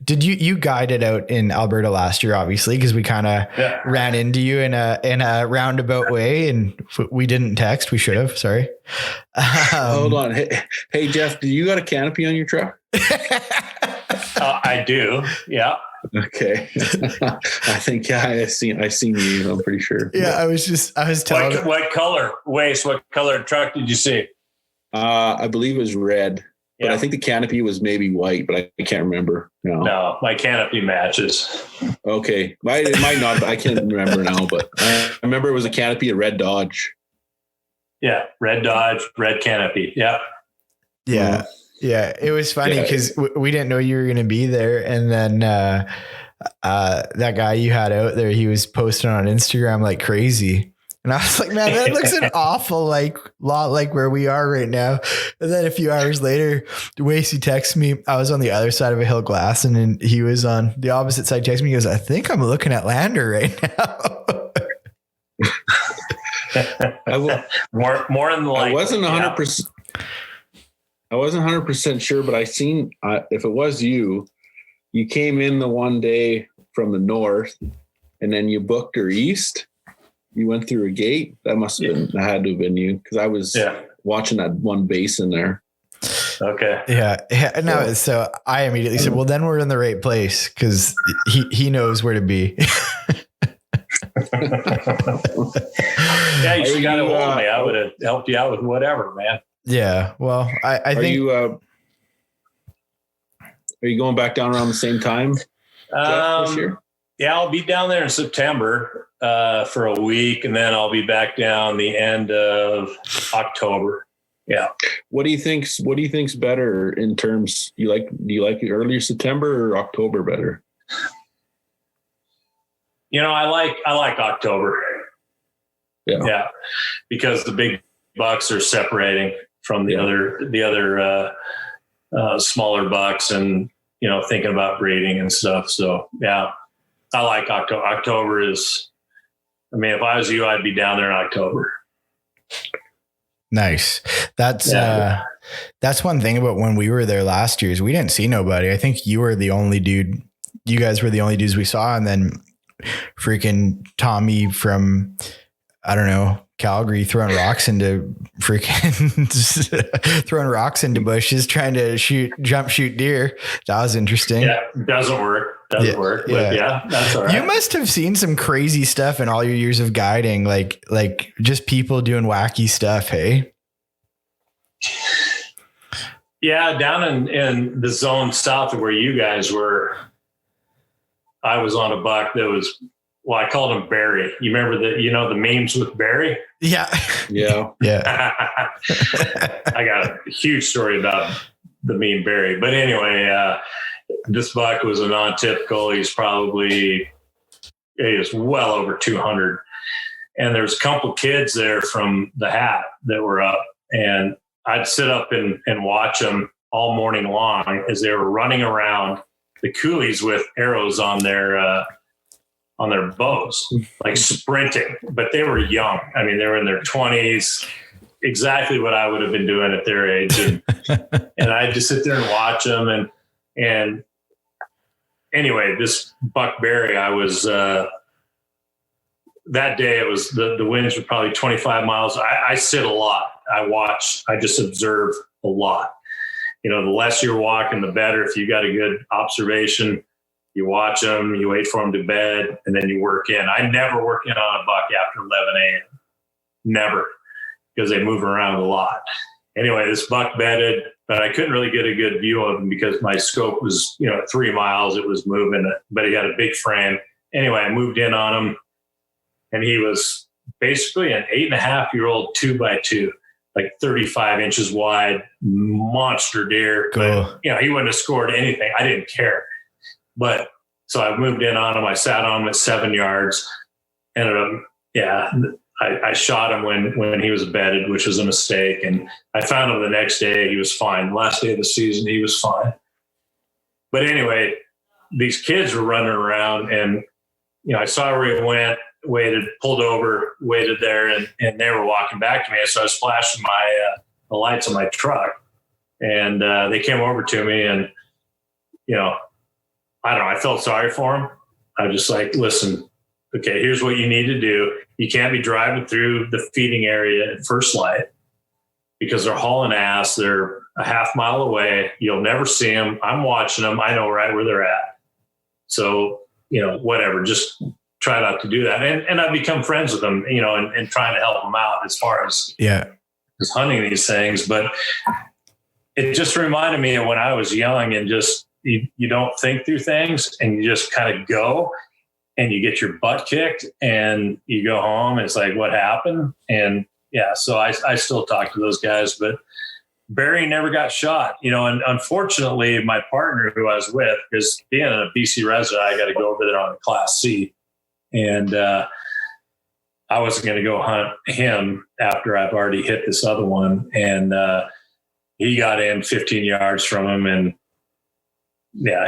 did you guided out in Alberta last year, obviously, because we kind of ran into you in a roundabout way, and we didn't text. We should have, sorry. Hold on. Hey, Jeff, do you got a canopy on your truck? I do. Yeah. Okay. I think I seen you. I'm pretty sure. Yeah, I was telling. What color? Waste. What color truck did you see? I believe it was red, but I think the canopy was maybe white, but I can't remember. No, my canopy matches. Okay, it might not. I can't remember now, but I remember it was a canopy, a red Dodge. Yeah. Red Dodge, red canopy. Yep. Yeah. Mm. Yeah. It was funny because we didn't know you were going to be there. And then that guy you had out there, he was posting on Instagram like crazy. And I was like, man, that looks an awful lot like where we are right now. And then a few hours later, Wasey texts me. I was on the other side of a hill glass, and then he was on the opposite side. Texts me. He goes, I think I'm looking at Lander right now. more than like. I wasn't 100%. I wasn't 100% sure, but I seen if it was you came in the one day from the north, and then you booked her east. You went through a gate. That must have been. That had to have been you, because I was watching that one basin there. Okay. Yeah. No. So I immediately said, "Well, then we're in the right place," because he knows where to be. Yeah, you got to hold me. I would have helped you out with whatever, man. Yeah. Well, I think. Are you going back down around the same time, Jeff, this year? Yeah, I'll be down there in September for a week, and then I'll be back down the end of October. Yeah. What do you think's better in terms? Do you like earlier September or October better? I like October. Yeah, because the big bucks are separating from the other smaller bucks, and thinking about breeding and stuff. So yeah. I like October. October is, if I was you, I'd be down there in October. Nice. That's one thing about when we were there last year is we didn't see nobody. I think you were the only dude. You guys were the only dudes we saw. And then freaking Tommy from, I don't know, Calgary throwing rocks into bushes, trying to jump shoot deer. That was interesting. Yeah. Doesn't work. But that's all right. You must have seen some crazy stuff in all your years of guiding, like just people doing wacky stuff. Hey. Yeah. Down in the zone south of where you guys were, I was on a buck that was, I called him Barry. You remember the memes with Barry? Yeah. Yeah. Yeah. I got a huge story about the meme Barry, but anyway, this buck was a non-typical. He was well over 200. And there's a couple kids there from the Hat that were up, and I'd sit up and watch them all morning long as they were running around the coulees with arrows on their bows, like sprinting, but they were young. They were in their 20s, exactly what I would have been doing at their age. And I'd just sit there and watch them. And anyway, this buck Barry, I was, that day it was, the winds were probably 25 miles. I sit a lot. I just observe a lot. The less you're walking, the better. If you got a good observation, you watch them, you wait for them to bed, and then you work in. I never work in on a buck after 11 a.m. Never, because they move around a lot. Anyway, this buck bedded, but I couldn't really get a good view of him because my scope was, 3 miles. It was moving, but he had a big frame. Anyway, I moved in on him, and he was basically an 8.5-year-old 2x2, like 35 inches wide, monster deer. Cool. But, he wouldn't have scored anything. I didn't care. But so I moved in on him. I sat on him at 7 yards. Ended up, I shot him when he was bedded, which was a mistake. And I found him the next day. He was fine. Last day of the season, he was fine. But anyway, these kids were running around, and I saw where he went, waited, pulled over, waited there, and they were walking back to me. So I was flashing the lights on my truck, and they came over to me, and I don't know. I felt sorry for him. I was just like, listen, okay, here's what you need to do. You can't be driving through the feeding area at first light because they're hauling ass. They're a half mile away. You'll never see them. I'm watching them. I know right where they're at. So, whatever, just try not to do that. And I've become friends with them, and trying to help them out as far as just hunting these things. But it just reminded me of when I was young and just, you don't think through things and you just kind of go and you get your butt kicked and you go home and it's like, what happened? And, So I still talk to those guys, but Barry never got shot, and unfortunately my partner who I was with, because being a BC resident, I got to go over there on a Class C, and I wasn't going to go hunt him after I've already hit this other one. And he got in 15 yards from him, and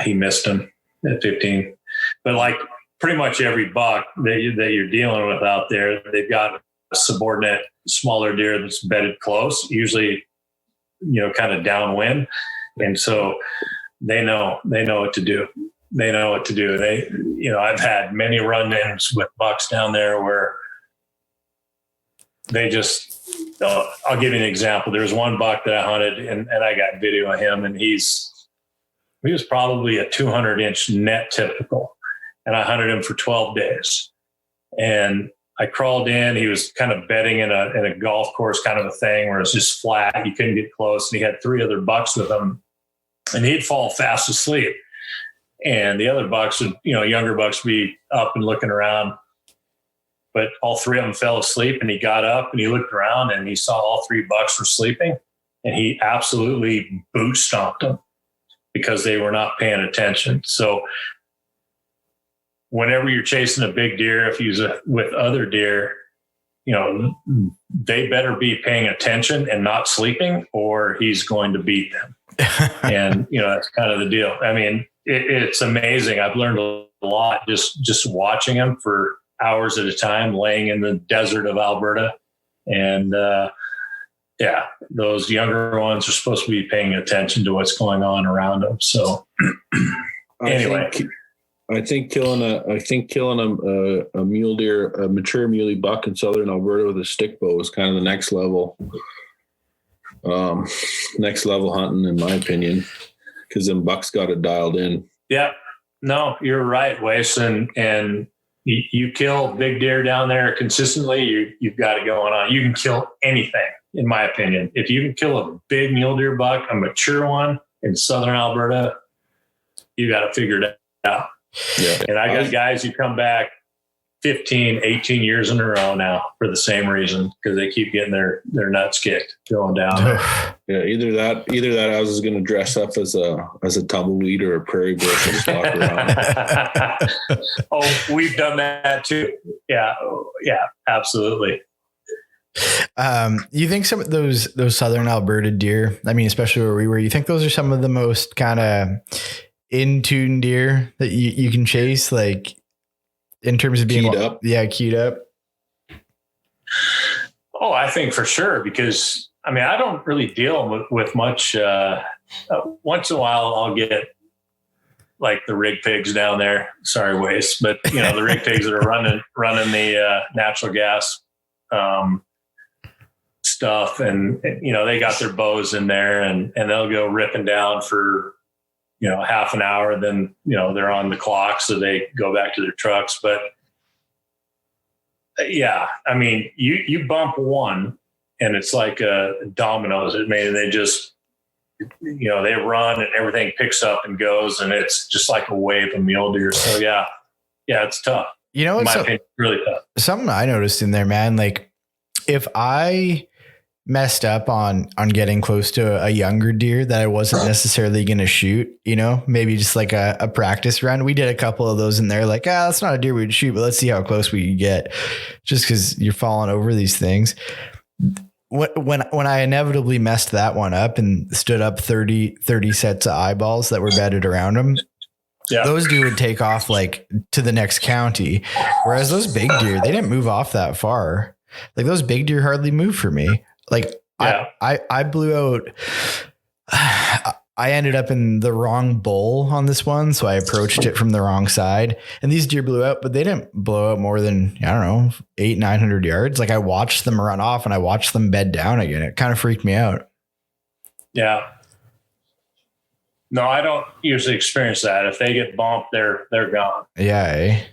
he missed him at 15. But like pretty much every buck that you're dealing with out there, they've got a subordinate smaller deer that's bedded close, usually, kind of downwind. And so they know what to do. They know what to do. I've had many run-ins with bucks down there where they just, I'll give you an example. There was one buck that I hunted and I got video of him, and he was probably a 200-inch net typical. And I hunted him for 12 days. And I crawled in. He was kind of bedding in a golf course kind of a thing where it's just flat. You couldn't get close. And he had 3 other bucks with him, and he'd fall fast asleep. And the other bucks would, younger bucks would be up and looking around. But all 3 of them fell asleep, and he got up and he looked around and he saw all 3 bucks were sleeping, and he absolutely boot stomped them because they were not paying attention. So whenever you're chasing a big deer, if he's with other deer, they better be paying attention and not sleeping, or he's going to beat them. And, that's kind of the deal. I mean, it's amazing. I've learned a lot just watching him for hours at a time, laying in the desert of Alberta. And, those younger ones are supposed to be paying attention to what's going on around them. So anyway. I think killing a mule deer, a mature muley buck in southern Alberta with a stick bow is kind of the next level hunting, in my opinion, because them bucks got it dialed in. Yeah, no, you're right, Wes. And you kill big deer down there consistently, you've got it going on. You can kill anything, in my opinion. If you can kill a big mule deer buck, a mature one in southern Alberta, you got it figured out. Yeah. And I got guys who come back 15, 18 years in a row now for the same reason, because they keep getting their nuts kicked going down. Yeah, either that I was going to dress up as a tumbleweed or a prairie bush and just walk around. Oh, we've done that too. Yeah, absolutely. You think some of those southern Alberta deer, I mean, especially where we were, you think those are some of the most kind of in tune deer that you can chase, like in terms of being keyed up? Yeah, keyed up. Oh, I think for sure, because I mean, I don't really deal with much. Once in a while, I'll get like the rig pigs down there. Sorry, Waste, but the rig pigs that are running the natural gas stuff, and they got their bows in there, and they'll go ripping down for half an hour, then, they're on the clock. So they go back to their trucks. But yeah, I mean, you bump one and it's like dominoes. They just, they run and everything picks up and goes, and it's just like a wave of mule deer. So yeah, it's tough. It's really tough. Something I noticed in there, man, like if I messed up on getting close to a younger deer that I wasn't necessarily going to shoot, maybe just like a practice run. We did a couple of those in there, like, that's not a deer we'd shoot, but let's see how close we can get, just because you're falling over these things. When I inevitably messed that one up and stood up 30 sets of eyeballs that were bedded around them, those deer would take off like to the next county. Whereas those big deer, they didn't move off that far. Like those big deer hardly moved for me. Like I blew out, I ended up in the wrong bowl on this one. So I approached it from the wrong side, and these deer blew out, but they didn't blow out more than, 800-900 yards. Like I watched them run off and I watched them bed down again. It kind of freaked me out. Yeah. No, I don't usually experience that. If they get bumped, they're gone. Yeah.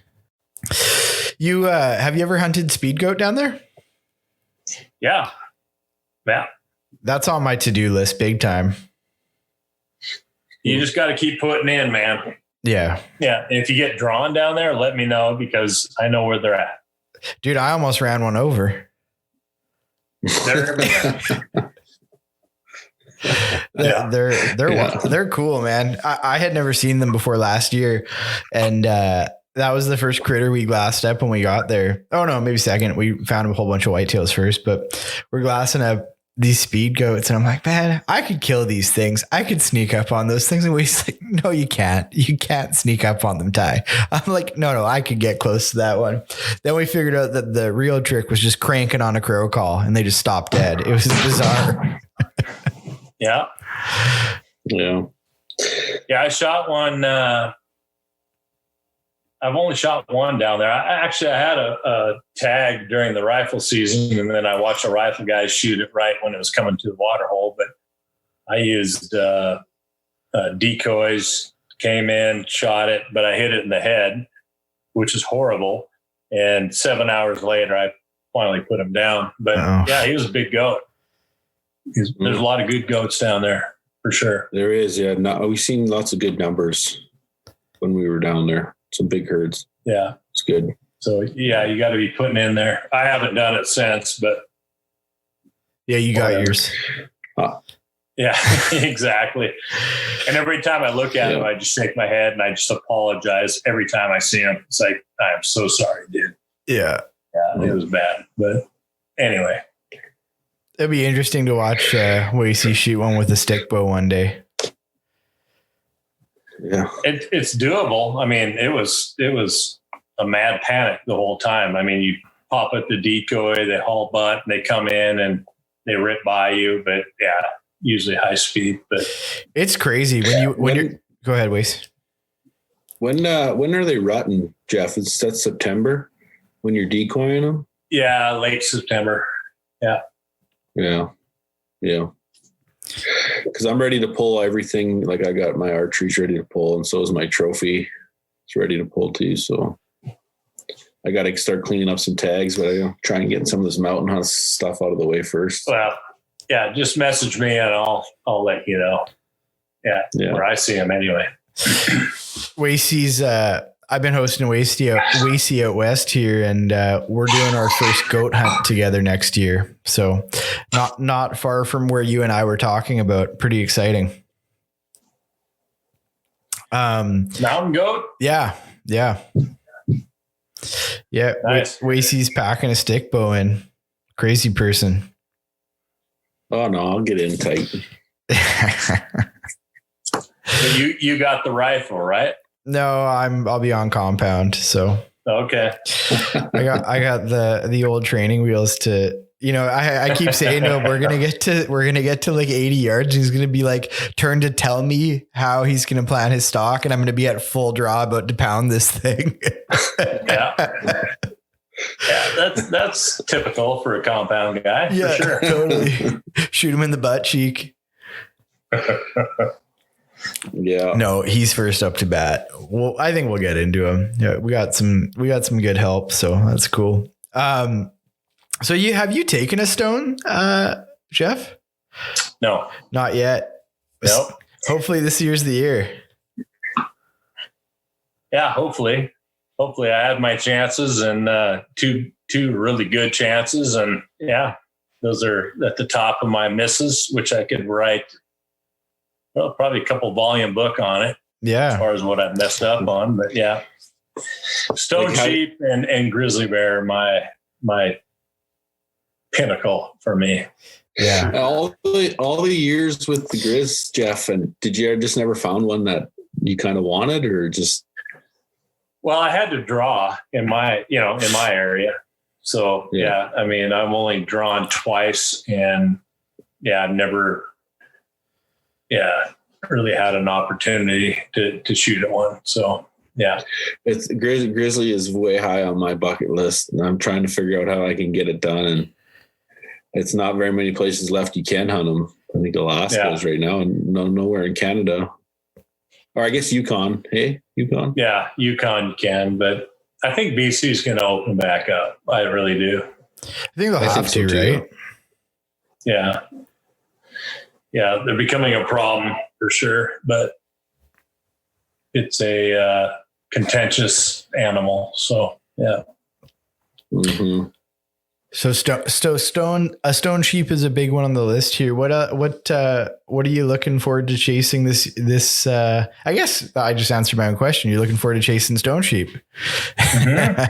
You, have you ever hunted speed goat down there? Yeah. That's on my to-do list big time. You just got to keep putting in, man. Yeah. And if you get drawn down there, let me know, because I know where they're at. Dude, I almost ran one over. They're cool, man. I had never seen them before last year, and that was the first critter we glassed up when we got there. Oh no, maybe second. We found a whole bunch of whitetails first, but we're glassing up these speed goats, and I'm like, man, I could kill these things. I could sneak up on those things. And he's like, no, you can't. You can't sneak up on them, Ty. I'm like, no, I could get close to that one. Then we figured out that the real trick was just cranking on a crow call, and they just stopped dead. It was bizarre. Yeah. Yeah. I shot one. I've only shot one down there. I had a tag during the rifle season, and then I watched a rifle guy shoot it right when it was coming to the water hole. But I used decoys, came in, shot it, but I hit it in the head, which is horrible. And 7 hours later, I finally put him down. But yeah, he was a big goat. There's a lot of good goats down there for sure. There is. Yeah. No, we've seen lots of good numbers when we were down there. Some big herds. Yeah. It's good. So yeah, you got to be putting in there. I haven't done it since, but yeah, you got yours. Yeah, exactly. And every time I look at him, I just shake my head and I just apologize every time I see him. It's like, I'm so sorry, dude. Yeah. Yeah, it was bad. But anyway. It'd be interesting to watch Wasey shoot one with a stick bow one day. Yeah, it's doable. I mean, it was a mad panic the whole time. I mean, you pop up the decoy, they haul butt, and they come in and they rip by you. But yeah, usually high speed. But it's crazy when you're. Go ahead, Wace. When are they rutting, Jeff? It's that September when you're decoying them. Yeah, late September. Yeah. Because I'm ready to pull everything. Like I got my archery's ready to pull, and so is my trophy. It's ready to pull too. So I got to start cleaning up some tags, but I try and get some of this mountain hunt stuff out of the way first. Well, yeah, just message me and I'll let you know. Yeah. Where I see them anyway. Wasey's. I've been hosting Wasey out west here, and we're doing our first goat hunt together next year. So not far from where you and I were talking about. Pretty exciting. Mountain goat? Yeah. Nice. Wasey's packing a stick bow in. Crazy person. Oh no, I'll get in tight. You got the rifle, right? No, I'll be on compound. So okay. I got the old training wheels to, I keep saying, no, we're going to get to like 80 yards. He's going to be like, turn to tell me how he's going to plan his stock. And I'm going to be at full draw about to pound this thing. Yeah. Yeah. That's typical for a compound guy. Yeah, for sure. Totally. Shoot him in the butt cheek. Yeah. No, he's first up to bat. Well, I think we'll get into him. Yeah, we got some good help, so that's cool. So have you taken a stone, Jeff? No, not yet. Nope. Hopefully this year's the year. Yeah, hopefully I had my chances and two really good chances, and yeah, those are at the top of my misses, which I could write. Well, probably a couple volume book on it. Yeah. As far as what I've messed up on, but yeah, stone sheep and grizzly bear are my pinnacle for me. Yeah. All the years with the Grizz, Jeff, and did you just never found one that you kind of wanted, or just? Well, I had to draw in my area. So yeah, I mean, I've only drawn twice, and never really had an opportunity to shoot at one. So yeah, it's grizzly is way high on my bucket list, and I'm trying to figure out how I can get it done. And it's not very many places left you can hunt them. I think Alaska is right now, and nowhere in Canada. Or I guess Yukon. Hey, Yukon. Yeah, Yukon you can, but I think BC is going to open back up. I really do. I think they'll have to, right? Yeah. Yeah, they're becoming a problem for sure, but it's a contentious animal. So, yeah. Mm-hmm. So a stone sheep is a big one on the list here. What are you looking forward to chasing this I guess I just answered my own question. You're looking forward to chasing stone sheep. Mm-hmm.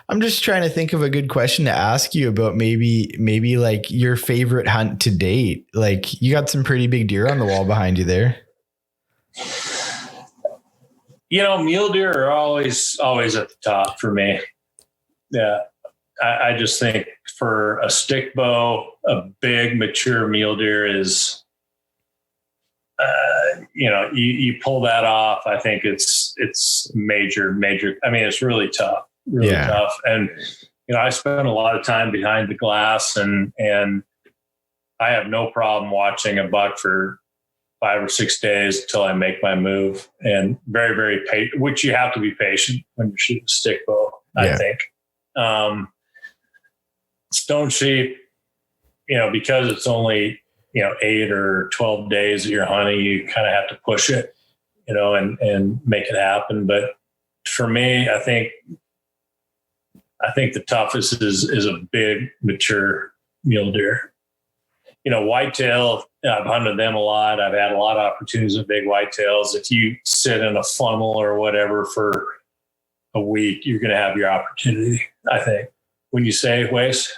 I'm just trying to think of a good question to ask you about maybe like your favorite hunt to date. Like you got some pretty big deer on the wall behind you there. Mule deer are always at the top for me. Yeah. I just think for a stick bow, a big mature mule deer is, you pull that off. I think it's major. I mean, it's really tough, tough. And, I spend a lot of time behind the glass and I have no problem watching a buck for 5 or 6 days until I make my move, and very, very patient, which you have to be patient when you're shooting stick bow, I think. Stone sheep, because it's only, 8 or 12 days that you're hunting, you kind of have to push it, and make it happen. But for me, I think the toughest is a big mature mule deer. Whitetail, I've hunted them a lot. I've had a lot of opportunities with big whitetails. If you sit in a funnel or whatever for a week, you're going to have your opportunity, I think. When you say, Wace?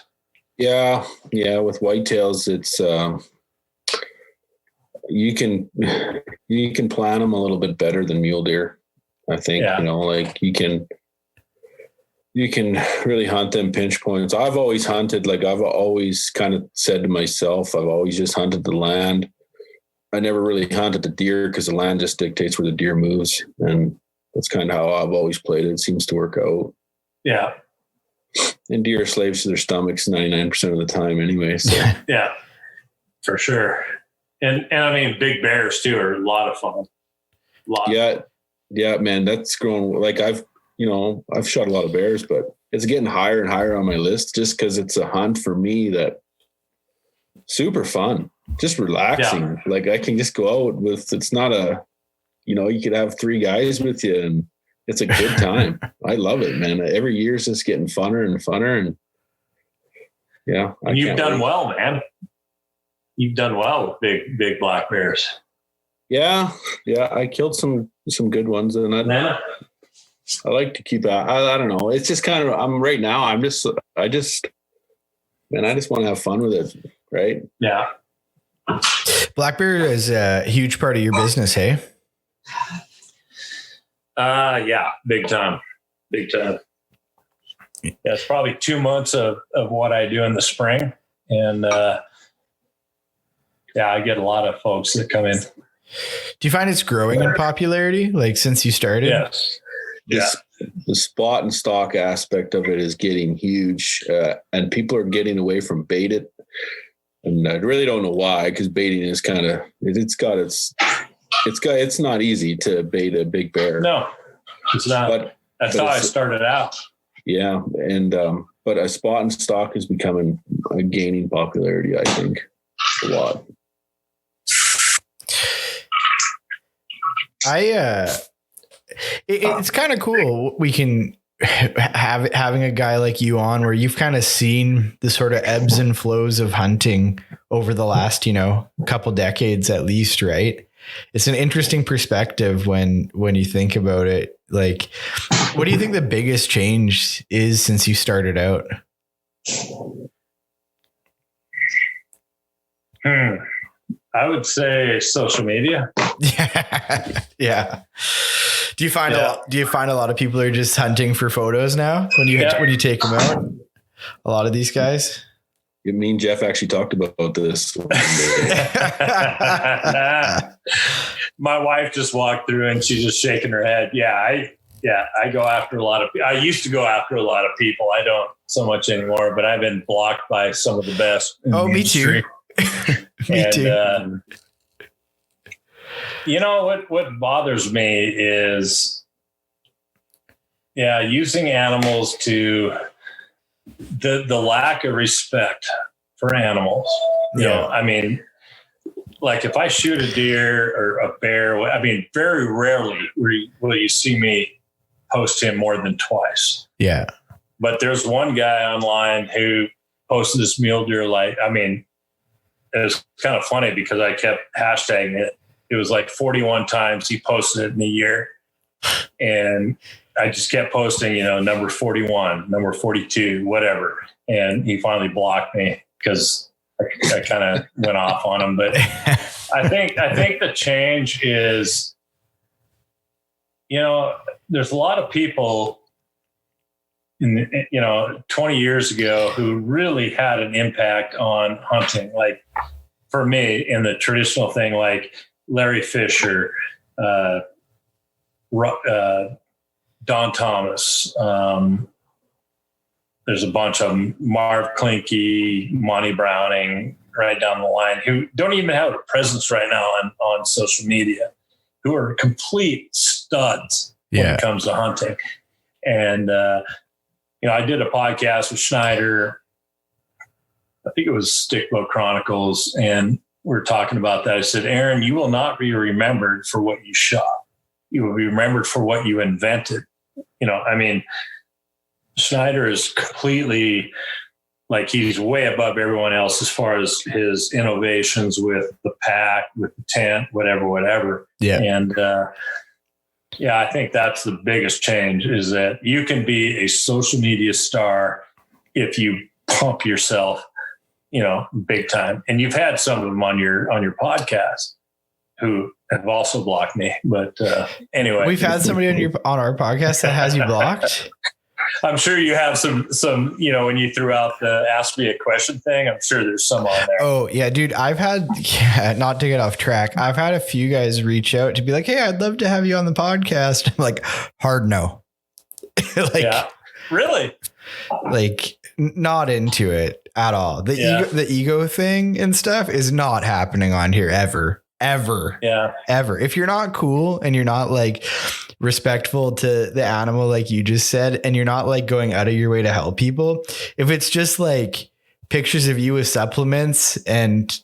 Yeah. With whitetails, it's you can plan them a little bit better than mule deer. I think you can really hunt them pinch points. I've always hunted, I've always kind of said to myself, I've always just hunted the land. I never really hunted the deer because the land just dictates where the deer moves, and that's kind of how I've always played it. It seems to work out. Yeah. And deer are slaves to their stomachs 99% of the time anyway. So. Yeah, for sure. And I mean, big bears too are a lot of fun. Yeah, man, that's growing. I've shot a lot of bears, but it's getting higher and higher on my list just because it's a hunt for me that super fun, just relaxing. Yeah. I can just go out with, it's not you could have 3 guys with you and it's a good time. I love it, man. Every year is just getting funner and funner. And yeah. And you've done well, man. You've done well with big black bears. Yeah. I killed some good ones, and I like to keep out. I don't know. It's just kind of, I just want to have fun with it. Right. Yeah. Black bear is a huge part of your business. Hey. Yeah, big time. Yeah, it's probably 2 months of what I do in the spring. And, I get a lot of folks that come in. Do you find it's growing in popularity? Since you started? Yes. The spot and stock aspect of it is getting huge, and people are getting away from baited. And I really don't know why, because baiting is kind of, it's not easy to bait a big bear. No, it's not. That's how I started out. Yeah. And, but a spot and stock is becoming gaining popularity, I think, a lot. It's kind of cool. We can having a guy like you on where you've kind of seen the sort of ebbs and flows of hunting over the last, couple decades at least. Right. It's an interesting perspective when you think about it. What do you think the biggest change is since you started out? I would say social media. Yeah. Do you find a lot of people are just hunting for photos now when you take them out? A lot of these guys. Me and Jeff actually talked about this. My wife just walked through and she's just shaking her head. I go after a lot of people. I used to go after a lot of people. I don't so much anymore, but I've been blocked by some of the best. Oh, me too. Me too. What bothers me is, using animals to the lack of respect for animals. I mean, if I shoot a deer or a bear, very rarely will you see me post him more than twice. Yeah. But there's one guy online who posted this mule deer it was kind of funny because I kept hashtagging it. It was like 41 times he posted it in a year. And I just kept posting, number 41, number 42, whatever. And he finally blocked me because I kind of went off on him. But I think the change is, there's a lot of people 20 years ago who really had an impact on hunting. Like for me, in the traditional thing, like Larry Fisher, Don Thomas, there's a bunch of them, Marv Klinke, Monty Browning, right down the line, who don't even have a presence right now on social media, who are complete studs when it comes to hunting. And, I did a podcast with Schneider. I think it was Stickbow Chronicles. And we were talking about that. I said, Aaron, you will not be remembered for what you shot. You will be remembered for what you invented. Schneider is completely he's way above everyone else as far as his innovations with the pack, with the tent, whatever. Yeah. And, I think that's the biggest change is that you can be a social media star if you pump yourself, big time. And you've had some of them on your podcast who have also blocked me. But anyway, we've had somebody on our podcast that has you blocked. I'm sure you have some, when you threw out the ask me a question thing, I'm sure there's some on there. Oh yeah, dude. I've had, not to get off track, I've had a few guys reach out to be like, hey, I'd love to have you on the podcast. I'm like, hard no. Yeah, really? Not into it at all. The ego thing and stuff is not happening on here ever. Yeah. Ever. If you're not cool and you're not respectful to the animal, like you just said, and you're not going out of your way to help people, if it's just pictures of you with supplements and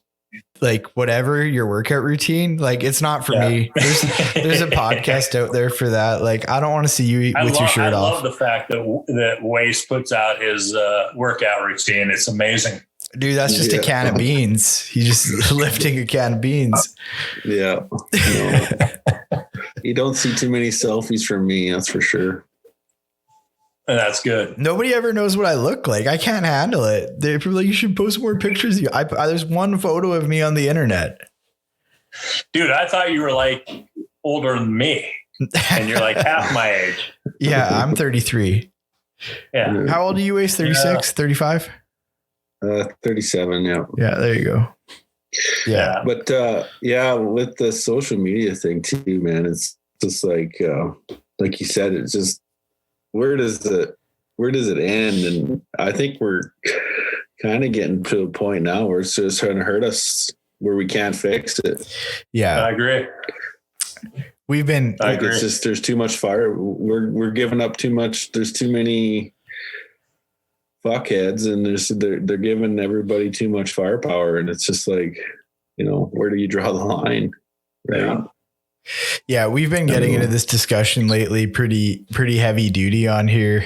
whatever your workout routine, it's not for me. There's a podcast out there for that. I don't want to see you with your shirt off. I love the fact that Waste puts out his workout routine. It's amazing. Dude, that's just a can of beans. He's just lifting a can of beans. Yeah. No. You don't see too many selfies from me, that's for sure. And that's good. Nobody ever knows what I look like. I can't handle it. They're like, you should post more pictures of you. There's one photo of me on the internet. Dude, I thought you were older than me. And you're half my age. Yeah, I'm 33. Yeah. How old are you, Ace? 36, 35? 37. Yeah. Yeah. There you go. Yeah. But with the social media thing too, man, it's just like you said, it's just, where does it end? And I think we're kind of getting to a point now where it's just trying to hurt us where we can't fix it. Yeah. I agree. It's just, there's too much fire. We're giving up too much. There's too many fuckheads, and they're giving everybody too much firepower, and it's just where do you draw the line, right? Yeah, we've been getting into this discussion lately pretty heavy duty on here.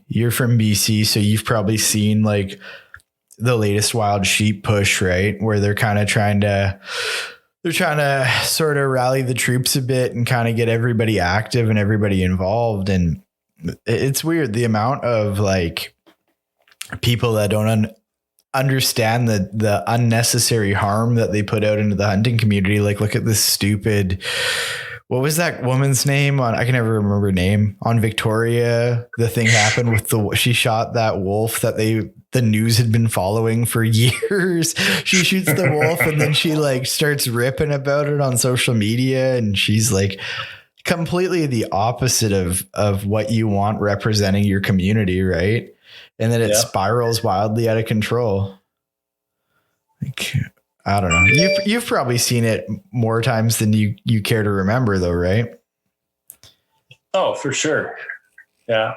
You're from BC, so you've probably seen the latest wild sheep push, right? Where they're trying to sort of rally the troops a bit and kind of get everybody active and everybody involved. And it's weird, the amount of people that don't understand the unnecessary harm that they put out into the hunting community. Look at this stupid, what was that woman's name I can never remember her name, on Victoria. The thing happened with she shot that wolf that the news had been following for years. She shoots the wolf and then she starts ripping about it on social media, and she's completely the opposite of what you want representing your community, right? And then it spirals wildly out of control. I don't know. You've probably seen it more times than you care to remember, though, right? Oh, for sure. Yeah.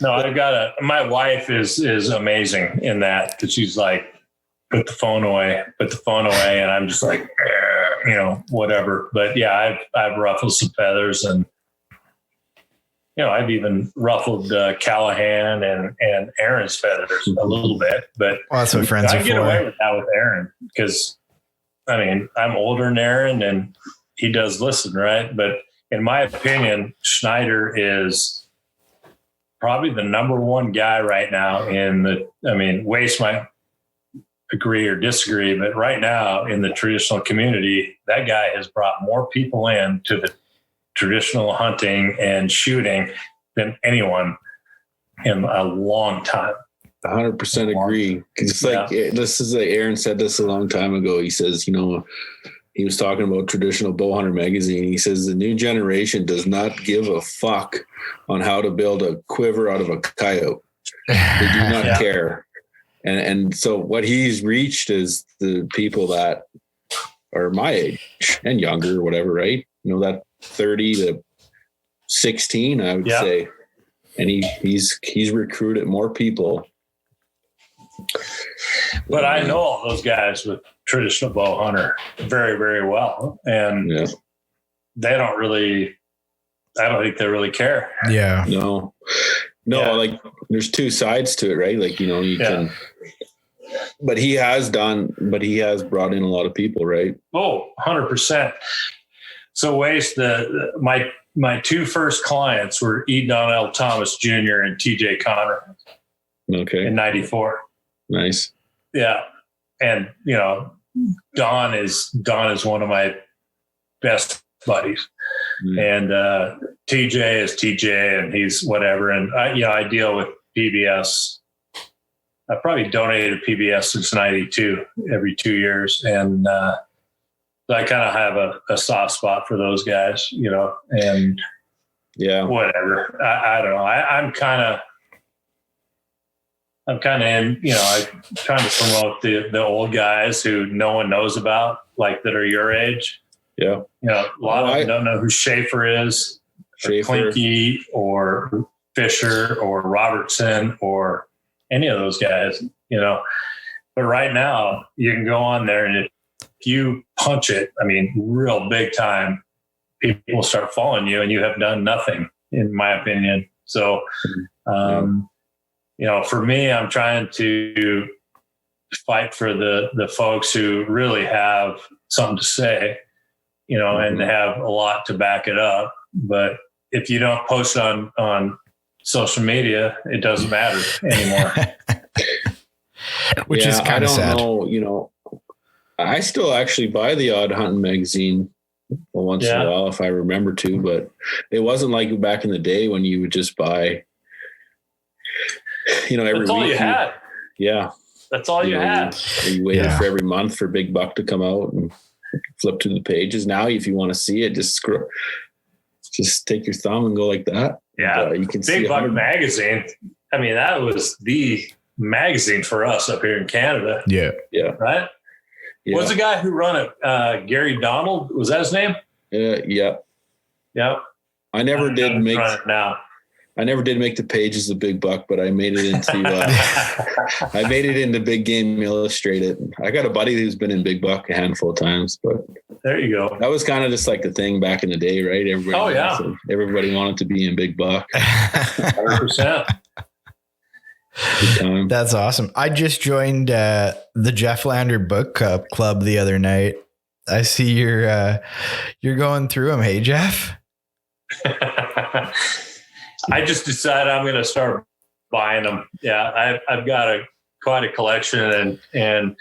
No, my wife is amazing in that, because she's put the phone away, and I'm just whatever. But yeah, I've ruffled some feathers, and I've even ruffled Callahan and Aaron's feathers a little bit, but that's what friends are for. I get away with that with Aaron because, I'm older than Aaron and he does listen, right? But in my opinion, Schneider is probably the number one guy right now Waste might agree or disagree, but right now in the traditional community, that guy has brought more people in to the traditional hunting and shooting than anyone in a long time. 100% agree. It's this is like Aaron said this a long time ago. He says, he was talking about traditional bow hunter magazine. He says the new generation does not give a fuck on how to build a quiver out of a coyote. They do not care. And so what he's reached is the people that are my age and younger or whatever, right? That 30 to 16, I would say. And he's recruited more people. But I know all those guys with traditional bow hunter very, very well. And they don't really, I don't think they really care. Yeah. No, like there's two sides to it, right? Like, you can, but he has brought in a lot of people, right? Oh, 100%. So Waste, my two first clients were E. Donnell Thomas Jr. and TJ Connor. Okay. In 94. Nice. Yeah. And, Don is one of my best buddies. And TJ is TJ and he's whatever. And I deal with PBS. I probably donated PBS since 92 every 2 years. And so I kind of have a soft spot for those guys, and whatever. I don't know. I'm kind of in, I'm trying to promote the old guys who no one knows about, like that are your age. Yeah. A lot of them don't know who Schaefer is, or Klinke or Fisher or Robertson or any of those guys, but right now you can go on there and if you punch it, real big time, people will start following you and you have done nothing, in my opinion. So, for me, I'm trying to fight for the folks who really have something to say, and have a lot to back it up. But if you don't post on social media, it doesn't matter anymore. Which is kind of sad. Know, I still actually buy the odd hunting magazine once in a while if I remember to, but it wasn't like back in the day when you would just buy, every week. That's all you had. Yeah. That's all you had. You waited for every month for Big Buck to come out and flip through the pages. Now, if you want to see it, just take your thumb and go like that. Yeah. And, you can see Big Buck magazine. That was the magazine for us up here in Canada. Yeah. Yeah. Right. Yeah. What's the guy who run it? Gary Donald, was that his name? Yeah. Yep. I never did make the pages of Big Buck, but I made it into Big Game Illustrated. I got a buddy who's been in Big Buck a handful of times, but there you go. That was kind of just like the thing back in the day, right? Everybody wanted to be in Big Buck. 100%. That's awesome. I just joined the Jeff Lander Book Club the other night. I see you're going through them. Hey, Jeff. I just decided I'm going to start buying them. Yeah, I've got quite a collection, and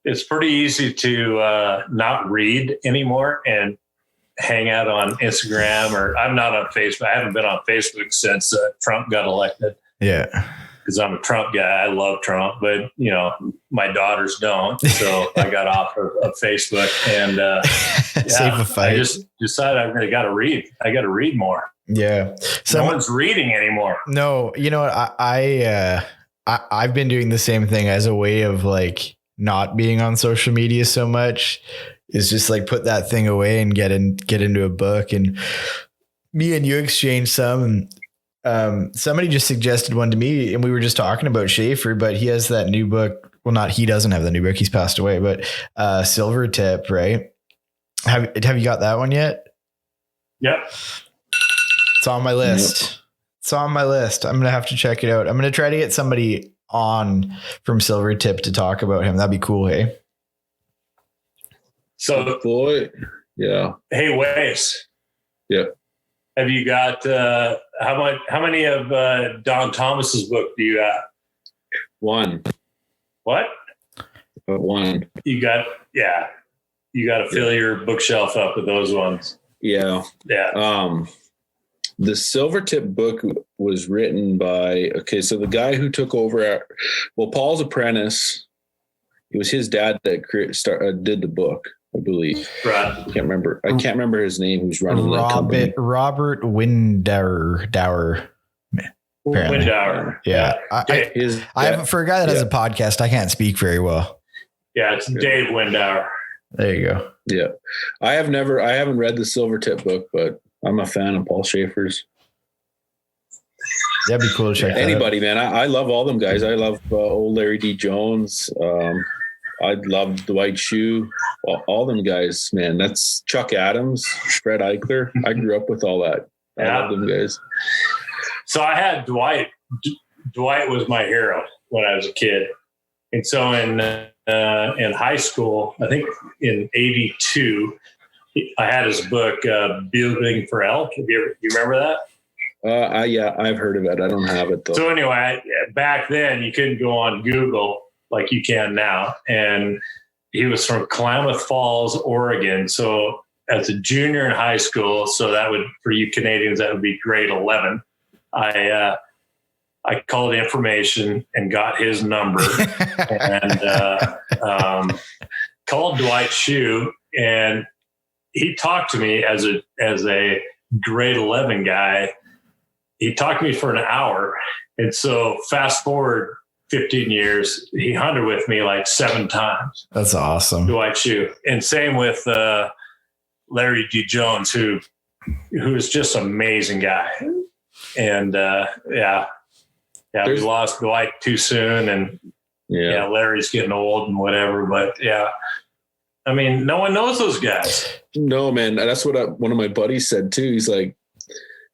it's pretty easy to not read anymore and hang out on Instagram. Or I'm not on Facebook. I haven't been on Facebook since Trump got elected. Yeah. Because I'm a Trump guy. I love Trump, but my daughters don't. So I got off of Facebook, and save a fight. I just decided I got to read. I got to read more. Yeah. No one's reading anymore. No, you know what? I've been doing the same thing as a way of like not being on social media so much. Is just like put that thing away and get into a book. And me and you exchanged some. And somebody just suggested one to me, and we were just talking about Schaefer, but he has that new book. Well, he doesn't have the new book. He's passed away, but Silvertip, right? Have you got that one yet? Yep. It's on my list. It's on my list. I'm going to have to check it out. I'm going to try to get somebody on from Silvertip to talk about him. That'd be cool. Hey. So, boy, yeah. Hey, Waze. Yeah. Have you got how many of Don Thomas's book do you have? One. What? One. You got to fill your bookshelf up with those ones. Yeah. Yeah. The Silvertip book was written by, so the guy who took over Paul's apprentice, it was his dad that did the book, I believe. Right. I can't remember his name, who's running the company. Robert Windauer. Windauer. Yeah. For a guy that has a podcast, I can't speak very well. Yeah, it's Dave Windauer. There you go. Yeah. I haven't read the Silvertip book, but I'm a fan of Paul Schaefer's. That'd be cool to check that anybody, man. I love all them guys. I love old Larry D. Jones. I love Dwight Shue. All them guys, man. That's Chuck Adams, Fred Eichler. I grew up with all that. I love them guys. So I had Dwight. Dwight was my hero when I was a kid. And so in high school, I think in 82, I had his book, Building for Elk. You remember that? Yeah, I've heard of it. I don't have it though. So anyway, back then you couldn't go on Google like you can now. And he was from Klamath Falls, Oregon. So as a junior in high school, so that would, for you Canadians, that would be grade 11. I called information and got his number and called Dwight Shue, and he talked to me as a grade 11 guy. He talked to me for an hour. And so fast forward 15 years, he hunted with me like 7 times. That's awesome. Dwight Shue. And same with Larry D. Jones, who is just an amazing guy. And we lost Dwight too soon, and Larry's getting old and whatever. But I mean, no one knows those guys. No, man. That's what one of my buddies said too. He's like,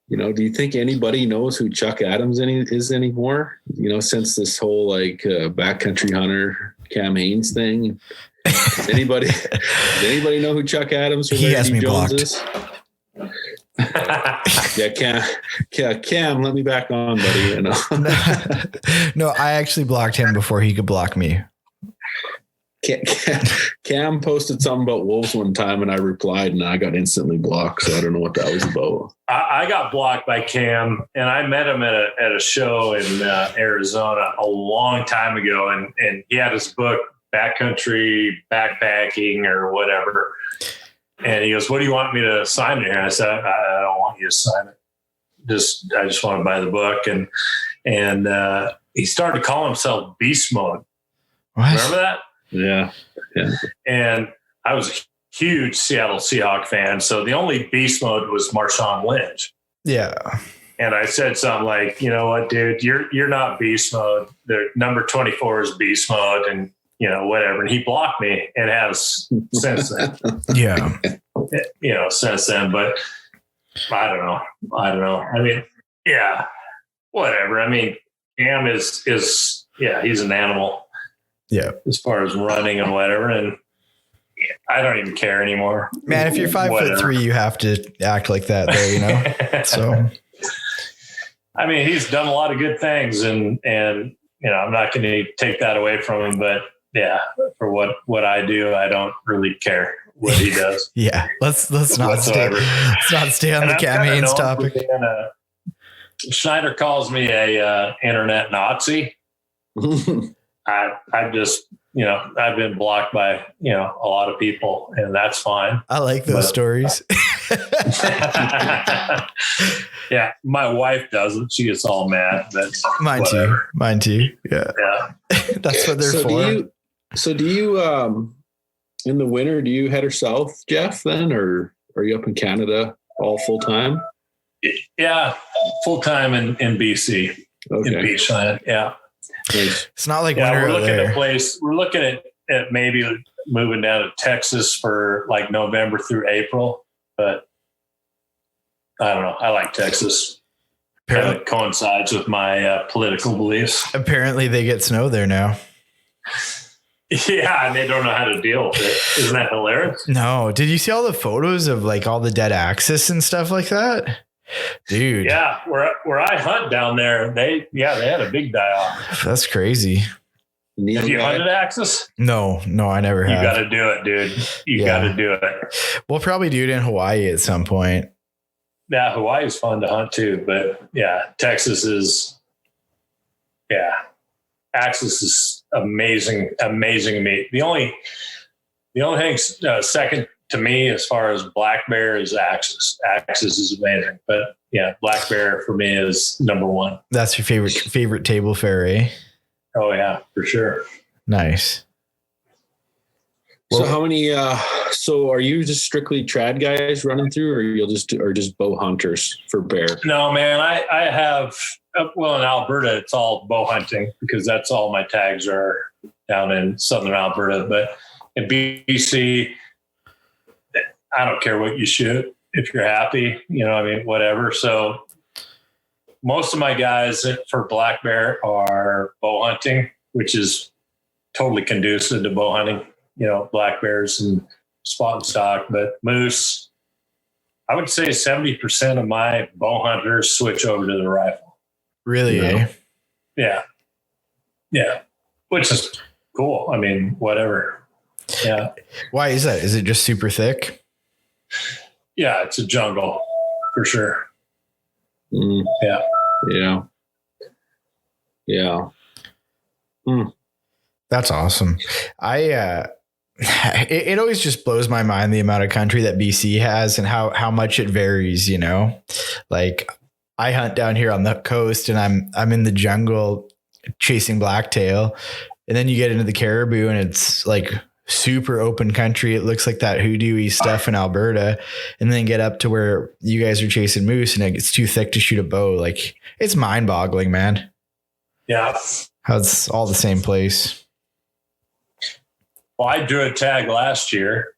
do you think anybody knows who Chuck Adams is anymore? Since this whole backcountry hunter Cam Haines thing. Does anybody know who Chuck Adams or he has me Jones blocked. Is? Cam, let me back on, buddy. No, I actually blocked him before he could block me. Cam posted something about wolves one time, and I replied, and I got instantly blocked. So I don't know what that was about. I got blocked by Cam, and I met him at a show in Arizona a long time ago, and he had his book, Backcountry Backpacking or whatever. And he goes, "What do you want me to sign it here?" And I said, "I don't want you to sign it. I just want to buy the book." And he started to call himself Beast Mode. What? Remember that? Yeah. And I was a huge Seattle Seahawk fan. So the only Beast Mode was Marshawn Lynch. Yeah. And I said something like, "You know what, dude, you're not Beast Mode. The number 24 is Beast Mode." And, whatever. And he blocked me and has since then. Yeah. Since then. But I don't know. I mean, yeah, whatever. I mean, Cam is he's an animal. Yeah. As far as running and whatever. And I don't even care anymore. Man, if you're 5'3", you have to act like that though, So I mean, he's done a lot of good things, and I'm not going to take that away from him, but for what I do, I don't really care what he does. Yeah. Let's not stay on the Cam Haines topic. Schneider calls me a internet Nazi. I've just, I've been blocked by, a lot of people, and that's fine. I like those stories. Yeah. My wife doesn't. She gets all mad. But Mine too. Yeah. That's what they're for. Do you, in the winter, do you head south, Jeff, then, or are you up in Canada all full time? Yeah. Full time in BC, in Beachland. Yeah. Nice. It's not like winter. We're looking at we're looking at maybe moving down to Texas for like November through April, but I don't know. I like Texas. kind of coincides with my political beliefs. Apparently they get snow there now. Yeah, and they don't know how to deal with it. Isn't that hilarious? No. Did you see all the photos of like all the dead axis and stuff like that? Dude. Yeah, where I hunt down there, they had a big die off. That's crazy. Have you hunted axis? No, I never have. You got to do it, dude. You got to do it. We'll probably do it in Hawaii at some point. Yeah, Hawaii is fun to hunt too, but yeah, Texas is, axis is amazing meat. The only thing second to me as far as black bear is axis. Axis is amazing, but yeah, black bear for me is number one. That's your favorite table fare, eh? Oh yeah, for sure. Nice. So how many? So are you just strictly trad guys running through, or just bow hunters for bear? No, man. I have in Alberta, it's all bow hunting because that's all my tags are down in southern Alberta. But in BC, I don't care what you shoot if you're happy. Whatever. So most of my guys for black bear are bow hunting, which is totally conducive to bow hunting. Black bears and spot and stock, but moose, I would say 70% of my bow hunters switch over to the rifle. Really? Eh? Yeah. Yeah. Which is cool. I mean, whatever. Yeah. Why is that? Is it just super thick? Yeah. It's a jungle for sure. Mm. Yeah. Yeah. Yeah. Mm. That's awesome. It always just blows my mind the amount of country that BC has and how much it varies, like I hunt down here on the coast and I'm in the jungle chasing blacktail, and then you get into the caribou and it's like super open country. It looks like that hoodoo-y stuff in Alberta, and then get up to where you guys are chasing moose and it gets too thick to shoot a bow. Like it's mind boggling, man. Yeah. How it's all the same place. Well, I drew a tag last year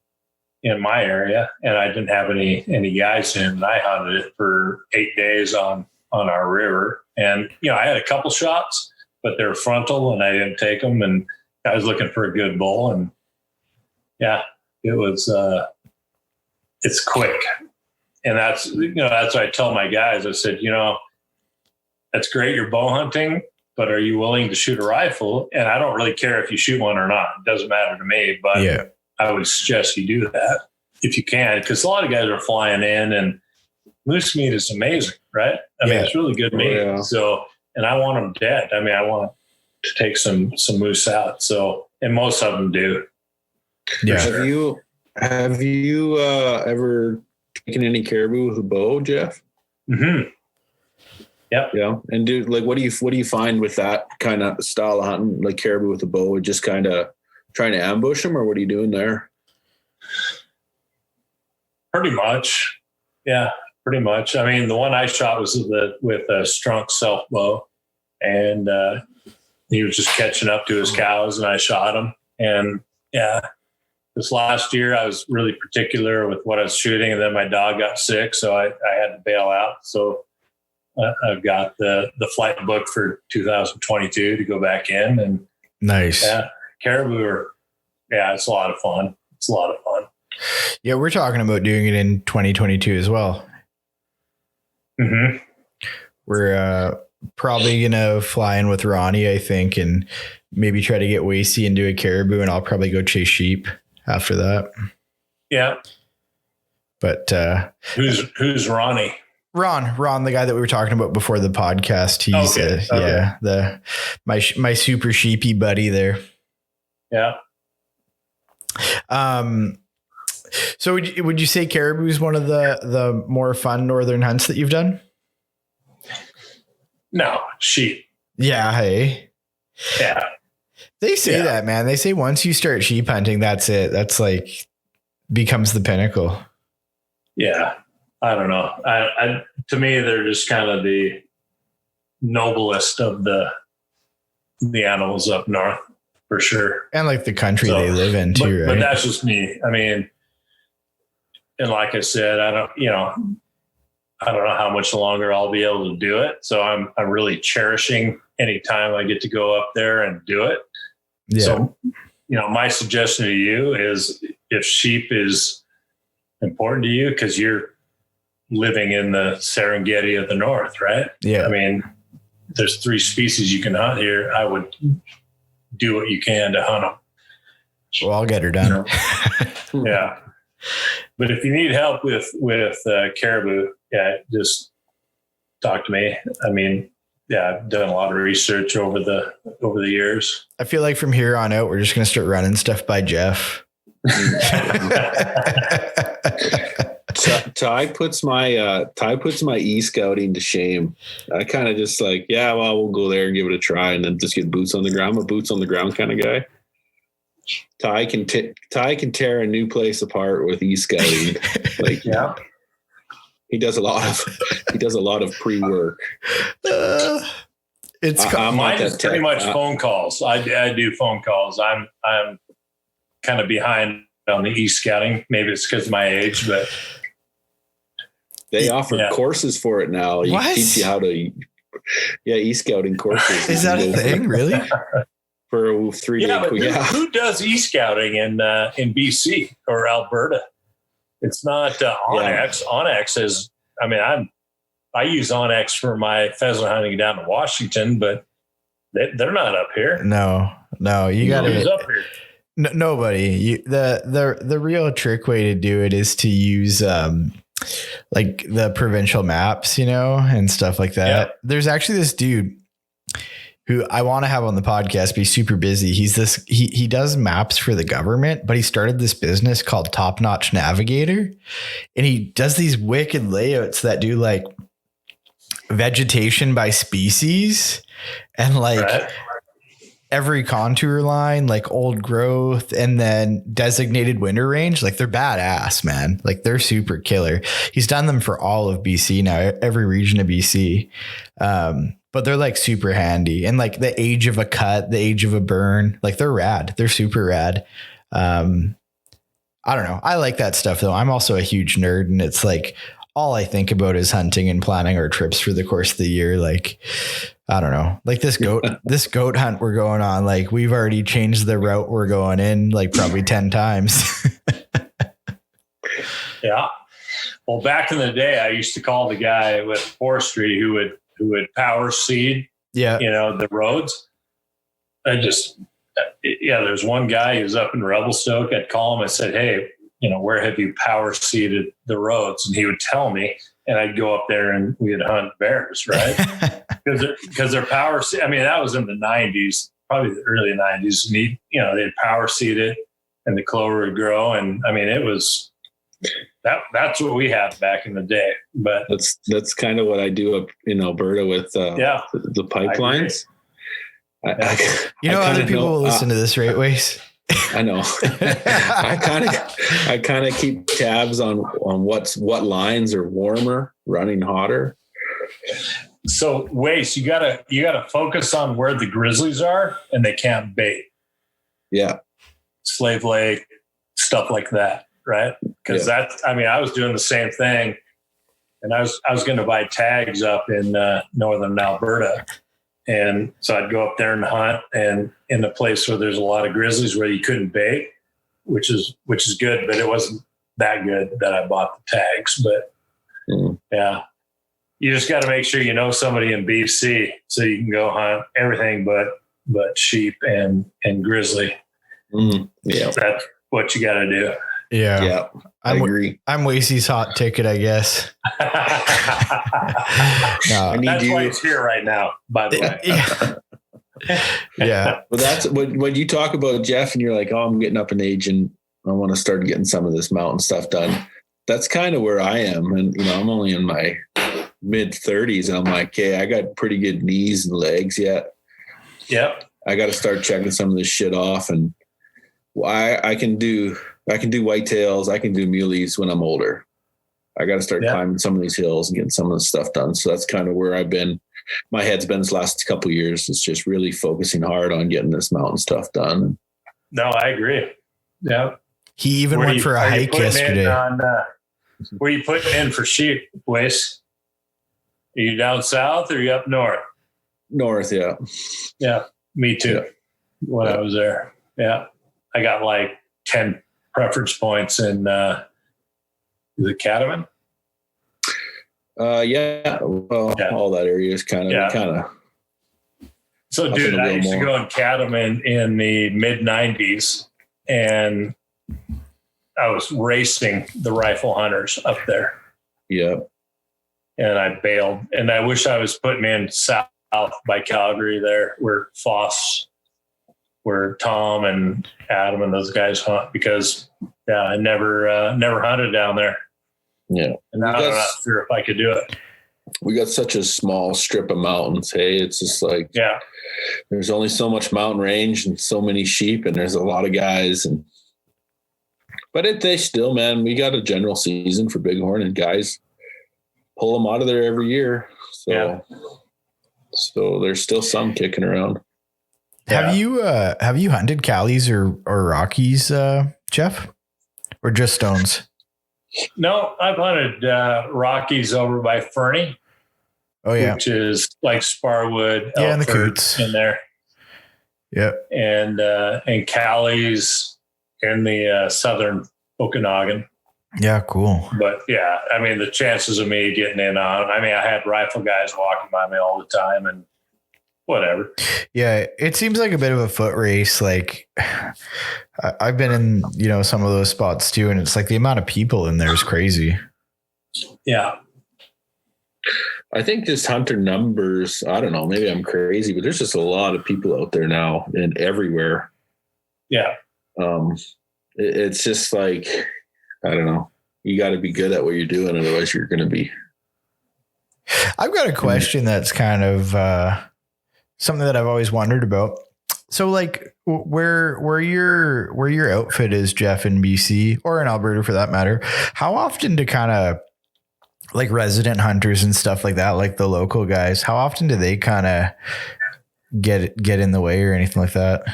in my area, and I didn't have any guys in. And I hunted it for 8 days on our river, and I had a couple shots, but they're frontal, and I didn't take them. And I was looking for a good bull, and it was. It's quick, and that's what I tell my guys. I said, that's great. You're bow hunting. But are you willing to shoot a rifle? And I don't really care if you shoot one or not. It doesn't matter to me. But I would suggest you do that if you can, because a lot of guys are flying in, and moose meat is amazing, right? I mean, it's really good meat. Yeah. So, and I want them dead. I mean, I want to take some moose out. So, and most of them do. Yeah. Have you ever taken any caribou with a bow, Jeff? Mm-hmm. Yep. Yeah. And what do you find with that kind of style of hunting, like caribou with a bow, just kind of trying to ambush them, or what are you doing there? Pretty much. Yeah, pretty much. I mean, the one I shot was with a Strunk self bow, and he was just catching up to his cows, and I shot him. And this last year I was really particular with what I was shooting, and then my dog got sick, so I had to bail out. So I've got the flight booked for 2022 to go back in, and nice. Yeah, caribou it's a lot of fun. It's a lot of fun. Yeah, we're talking about doing it in 2022 as well. Mm-hmm. We're probably gonna fly in with Ronnie, I think, and maybe try to get Wasey and do a caribou, and I'll probably go chase sheep after that. Yeah. But who's Ronnie? Ron, the guy that we were talking about before the podcast. He's okay. My super sheepy buddy there. Yeah. So would you say caribou is one of the more fun northern hunts that you've done? No, sheep. Yeah. Hey. Yeah. They say that, man. They say once you start sheep hunting, that's it. That's like becomes the pinnacle. Yeah. I don't know. To me, they're just kind of the noblest of the animals up north, for sure. And like the country they live in too, right? But that's just me. I mean, and like I said, I I don't know how much longer I'll be able to do it. So I'm really cherishing any time I get to go up there and do it. Yeah. So, my suggestion to you is if sheep is important to you, because you're living in the Serengeti of the North, right? Yeah. I mean, there's 3 species you can hunt here. I would do what you can to hunt them. Well, I'll get her done. Yeah. But if you need help with caribou, just talk to me. I mean, I've done a lot of research over the years. I feel like from here on out, we're just going to start running stuff by Jeff. Ty puts my e-scouting to shame. I kind of just like, we'll go there and give it a try, and then just get boots on the ground. I'm a boots on the ground kind of guy. Ty can tear a new place apart with e-scouting. Like, yeah, he does a lot of pre-work. Mine is pretty much phone calls. I do phone calls. I'm kind of behind on the e-scouting. Maybe it's because of my age, but they offer courses for it now. You teach you how to, e-scouting courses. Is that a thing, really? For a 3-day quiz. Who does e-scouting in BC or Alberta? It's not Onyx. Yeah. Onyx is, I use Onyx for my pheasant hunting down in Washington, but they're not up here. No, you got to up here. Nobody. The real trick way to do it is to use like the provincial maps, and stuff like that. Yeah. There's actually this dude who I want to have on the podcast, but he's super busy. He does maps for the government, but he started this business called Top Notch Navigator, and he does these wicked layouts that do like vegetation by species and like every contour line, like old growth, and then designated winter range. Like they're badass, man. Like they're super killer. He's done them for all of BC now, every region of BC. But they're like super handy, and like the age of a cut, the age of a burn, like they're rad. They're super rad. I don't know. I like that stuff though. I'm also a huge nerd, and it's like all I think about is hunting and planning our trips for the course of the year. Like, I don't know, like this goat hunt we're going on. Like we've already changed the route we're going in like probably 10 times. Yeah. Well, back in the day, I used to call the guy with forestry who would power seed, the roads. There's one guy who's up in Revelstoke. I'd call him. I said, hey, where have you power seeded the roads? And he would tell me, and I'd go up there and we'd hunt bears, right? Because they're power. That was in the 90s, probably the early 90s. And they'd power seed it, and the clover would grow. And it was. That's what we had back in the day, but that's kind of what I do up in Alberta with the pipelines. Other people will listen to this, right, Wace? I know. I kind of keep tabs on what lines are warmer, running hotter. So, Wace, you gotta focus on where the grizzlies are, and they can't bait. Yeah, Slave Lake, stuff like that. Right. Because I was doing the same thing, and I was going to buy tags up in northern Alberta. And so I'd go up there and hunt, and in a place where there's a lot of grizzlies where you couldn't bait, which is good, but it wasn't that good that I bought the tags. But you just got to make sure you know somebody in BC so you can go hunt everything but sheep and grizzly. Yeah. That's what you got to do. Yeah, I agree. I'm Wasey's hot ticket, I guess. That's why he's here right now, by the way. Yeah. Well, that's when you talk about Jeff and you're like, oh, I'm getting up in age and I want to start getting some of this mountain stuff done. That's kind of where I am. And, I'm only in my mid 30s, and I'm like, hey, I got pretty good knees and legs yet. Yep. I got to start checking some of this shit off. And I can do whitetails. I can do muleys when I'm older. I got to start climbing some of these hills and getting some of this stuff done. So that's kind of where I've been. My head's been this last couple of years. It's just really focusing hard on getting this mountain stuff done. No, I agree. Yeah. He even went for a hike yesterday. Where you putting in for sheep, Wace? Are you down south or are you up north? North, yeah. Yeah, me too. When I was there, yeah, I got like 10 preference points in the Cattleman. All that area is kind of. So, dude, I used to go in Cattleman in the mid '90s, and I was racing the rifle hunters up there. Yeah, and I bailed, and I wish I was putting in south by Calgary there, where Tom and Adam and those guys hunt, because I never hunted down there. Yeah, and I'm not sure if I could do it. We got such a small strip of mountains. Hey, it's just like, there's only so much mountain range and so many sheep, and there's a lot of guys. But they still, man, we got a general season for bighorn, and guys pull them out of there every year. So there's still some kicking around. Have you hunted Callies or Rockies, Jeff, or just stones? No, I've hunted Rockies over by Fernie. Oh yeah, which is like Sparwood, and the Coots in there. Yep, and Callies in the southern Okanagan. Yeah, cool. But yeah, I mean, the chances of me getting in on, I had rifle guys walking by me all the time, and whatever. Yeah, it seems like a bit of a foot race. Like I've been in, some of those spots too, and it's like the amount of people in there is crazy. Yeah. I think just hunter numbers, I don't know, maybe I'm crazy, but there's just a lot of people out there now and everywhere. Yeah. It's just like, I don't know. You got to be good at what you're doing. Otherwise you're going to be. I've got a question that's kind of something that I've always wondered about. So like where your outfit is, Jeff, in BC or in Alberta for that matter, how often do kind of like resident hunters and stuff like that, like the local guys, how often do they kind of get in the way or anything like that?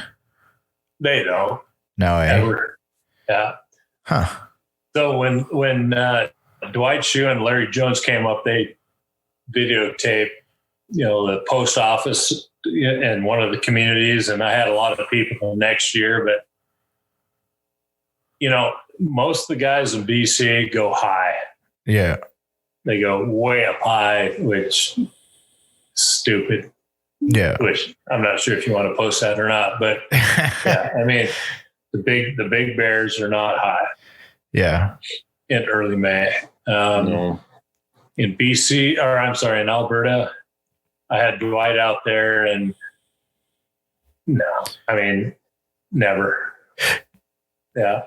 They don't. No way. Ever. Yeah. Huh. So when Dwight Shue and Larry Jones came up, they videotaped, the post office in one of the communities, and I had a lot of people next year, but most of the guys in BC go high. Yeah. They go way up high, which is stupid. Yeah. Which I'm not sure if you want to post that or not, but the big bears are not high. Yeah. In early May. No. In BC, in Alberta, I had Dwight out there, and never. Yeah.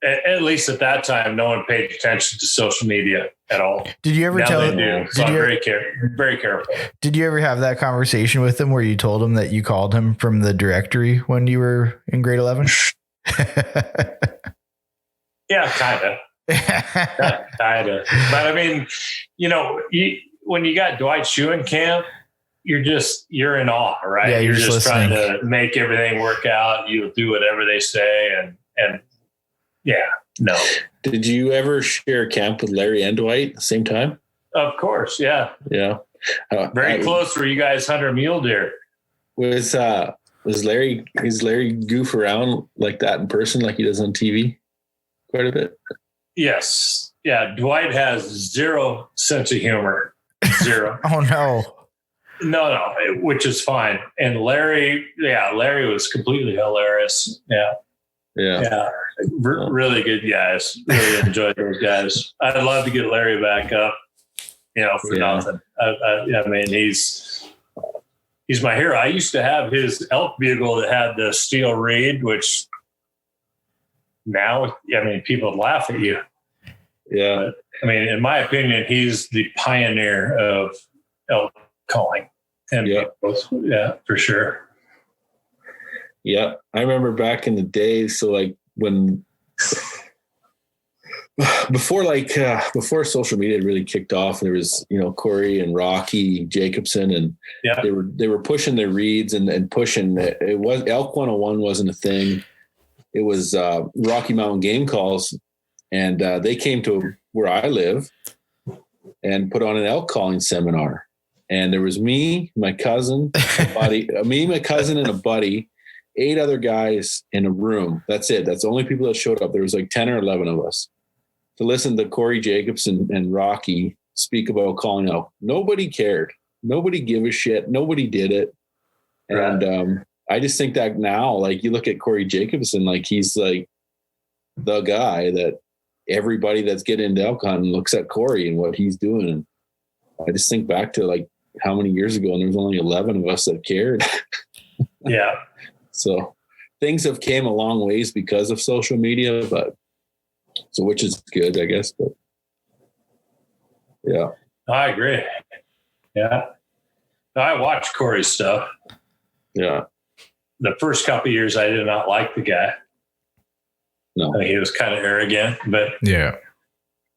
At least at that time, no one paid attention to social media at all. Did you ever tell him? Very careful. Did you ever have that conversation with him where you told him that you called him from the directory when you were in grade 11? Yeah, kind of. Kind of. But when you got Dwight Shue in camp, you're in awe, right? Yeah, you're just listening. trying to make everything work out. You do whatever they say, and yeah, no. Did you ever share camp with Larry and Dwight at the same time? Of course, yeah. Yeah. Very close where you guys hunt mule deer. Is Larry goof around like that in person like he does on TV quite a bit? Yes. Yeah. Dwight has zero sense of humor. Zero. Oh no. No, which is fine. And Larry was completely hilarious. Yeah. Really good guys. Really enjoyed those guys. I'd love to get Larry back up, for nothing. He's my hero. I used to have his elk bugle that had the steel reed, which now, people would laugh at you. Yeah. But, in my opinion, he's the pioneer of elk calling. And yeah, for sure. Yeah. I remember back in the day. So like before social media really kicked off, there was, Corey and Rocky Jacobson, and they were pushing their reads and pushing it. Was Elk 101 wasn't a thing. It was Rocky Mountain Game Calls, and they came to where I live, and put on an elk calling seminar. And there was me, my cousin, my cousin and a buddy, 8 other guys in a room. That's it. That's the only people that showed up. There was like 10 or 11 of us to listen to Corey Jacobs and Rocky speak about calling elk. Nobody cared. Nobody gave a shit. Nobody did it. And I just think that now, like, you look at Corey Jacobs and like, he's like the guy that everybody that's getting into elk hunting looks at Corey and what he's doing. And I just think back to like how many years ago, and there was only 11 of us that cared. Yeah. So things have came a long ways because of social media, which is good, I guess. But yeah, I agree. Yeah. I watched Corey's stuff. Yeah. The first couple of years, I did not like the guy. No. I think he was kind of arrogant, but Yeah.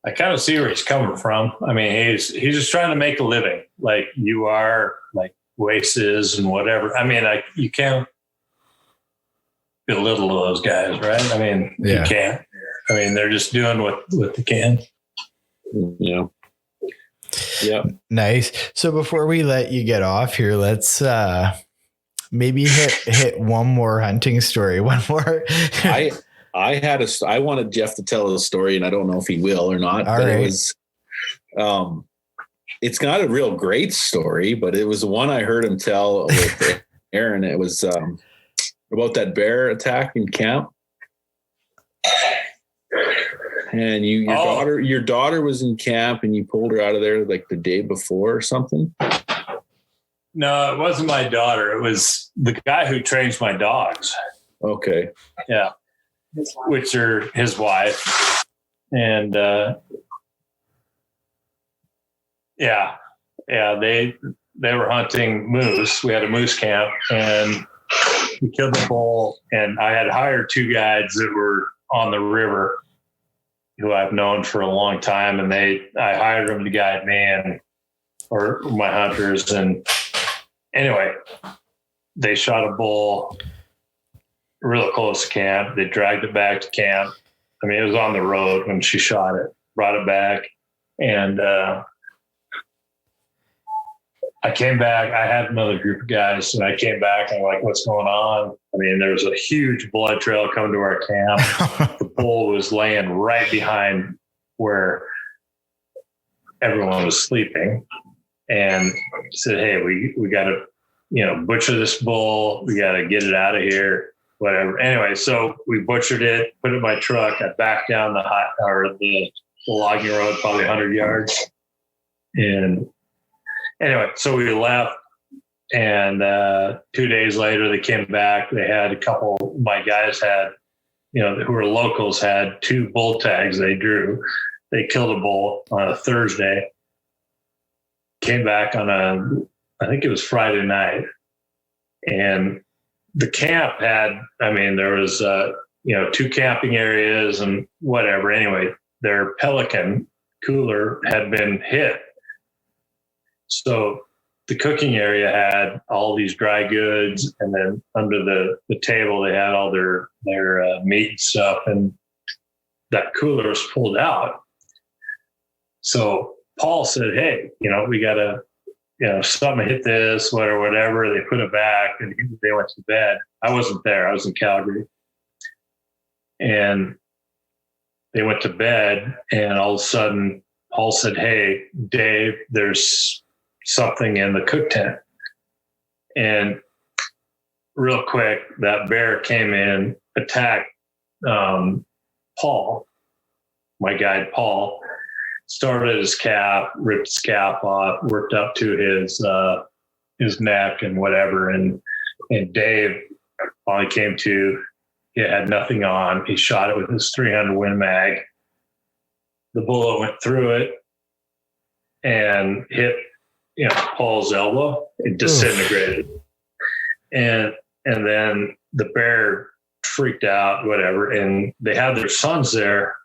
I kind of see where he's coming from. I mean, he's just trying to make a living like you are, like Wace is and whatever. I mean, you can't belittle those guys, right? I mean, Yeah. You can't. I mean, they're just doing what they can. Yeah. Yeah. Nice. So before we let you get off here, let's maybe hit one more hunting story. One more. I wanted Jeff to tell the story, and I don't know if he will or not. All but right. It was, it's not a real great story, but it was the one I heard him tell with Aaron. It was about that bear attack in camp. And your daughter was in camp, and you pulled her out of there like the day before or something. No, it wasn't my daughter. It was the guy who trains my dogs. Okay. Yeah. Which are his wife. And they were hunting moose. We had a moose camp, and we killed the bull. And I had hired 2 guides that were on the river who I've known for a long time, and I hired them to guide me or my hunters. And anyway, they shot a bull real close to camp. They dragged it back to camp. I mean, it was on the road when she shot it, brought it back. And I came back. I had another group of guys, and I came back and I'm like, what's going on? I mean, there was a huge blood trail coming to our camp. The bull was laying right behind where everyone was sleeping, and said, hey, we got to, butcher this bull. We got to get it out of here. Whatever. Anyway, so we butchered it, put it in my truck. I backed down the logging road, probably 100 yards. And anyway, so we left, and 2 days later they came back. They had a couple, my guys had, who were locals, had 2 bull tags they drew. They killed a bull on a Thursday, came back on I think it was Friday night. And the camp had, there was, 2 camping areas and whatever. Anyway, their Pelican cooler had been hit. So the cooking area had all these dry goods, and then under the table, they had all their meat and stuff, and that cooler was pulled out. So Paul said, hey, we got to, something hit this, whatever. They put it back, and they went to bed. I wasn't there. I was in Calgary. And they went to bed, and all of a sudden, Paul said, hey, Dave, there's something in the cook tent. And real quick, that bear came in, attacked Paul, my guide Paul, started his calf, ripped his calf off, worked up to his neck and whatever. And Dave finally came to, he had nothing on. He shot it with his 300 Win Mag. The bullet went through it and hit, Paul's elbow. It disintegrated. And then the bear freaked out, whatever. And they had their sons there.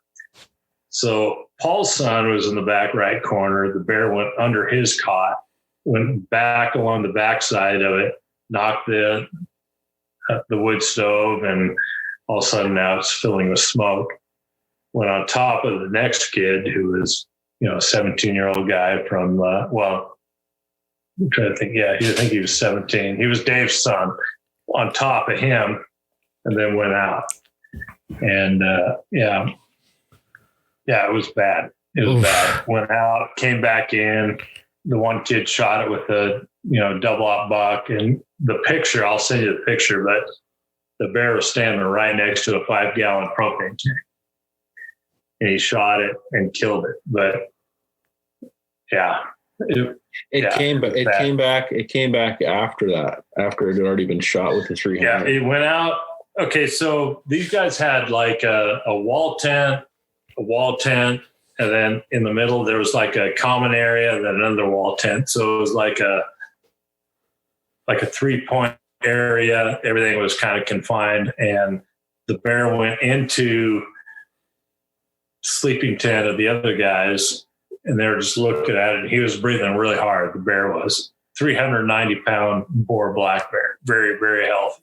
So Paul's son was in the back right corner. The bear went under his cot, went back along the backside of it, knocked the wood stove, and all of a sudden now it's filling with smoke. Went on top of the next kid who was 17-year-old guy from, I'm trying to think. Yeah, I think he was 17. He was Dave's son on top of him, and then went out. And it was bad. It was bad. Went out, came back in. The one kid shot it with a double aught buck, and the picture. I'll send you the picture, but the bear was standing right next to a 5-gallon propane tank, and he shot it and killed it. But yeah. It came back after that, after it had already been shot with the 300. Yeah, it went out. Okay, so these guys had like a wall tent, and then in the middle there was like a common area, then another wall tent. So it was like a 3-point area. Everything was kind of confined, and the bear went into the sleeping tent of the other guys. And they were just looking at it. He was breathing really hard. The bear was 390-pound boar black bear, very, very healthy.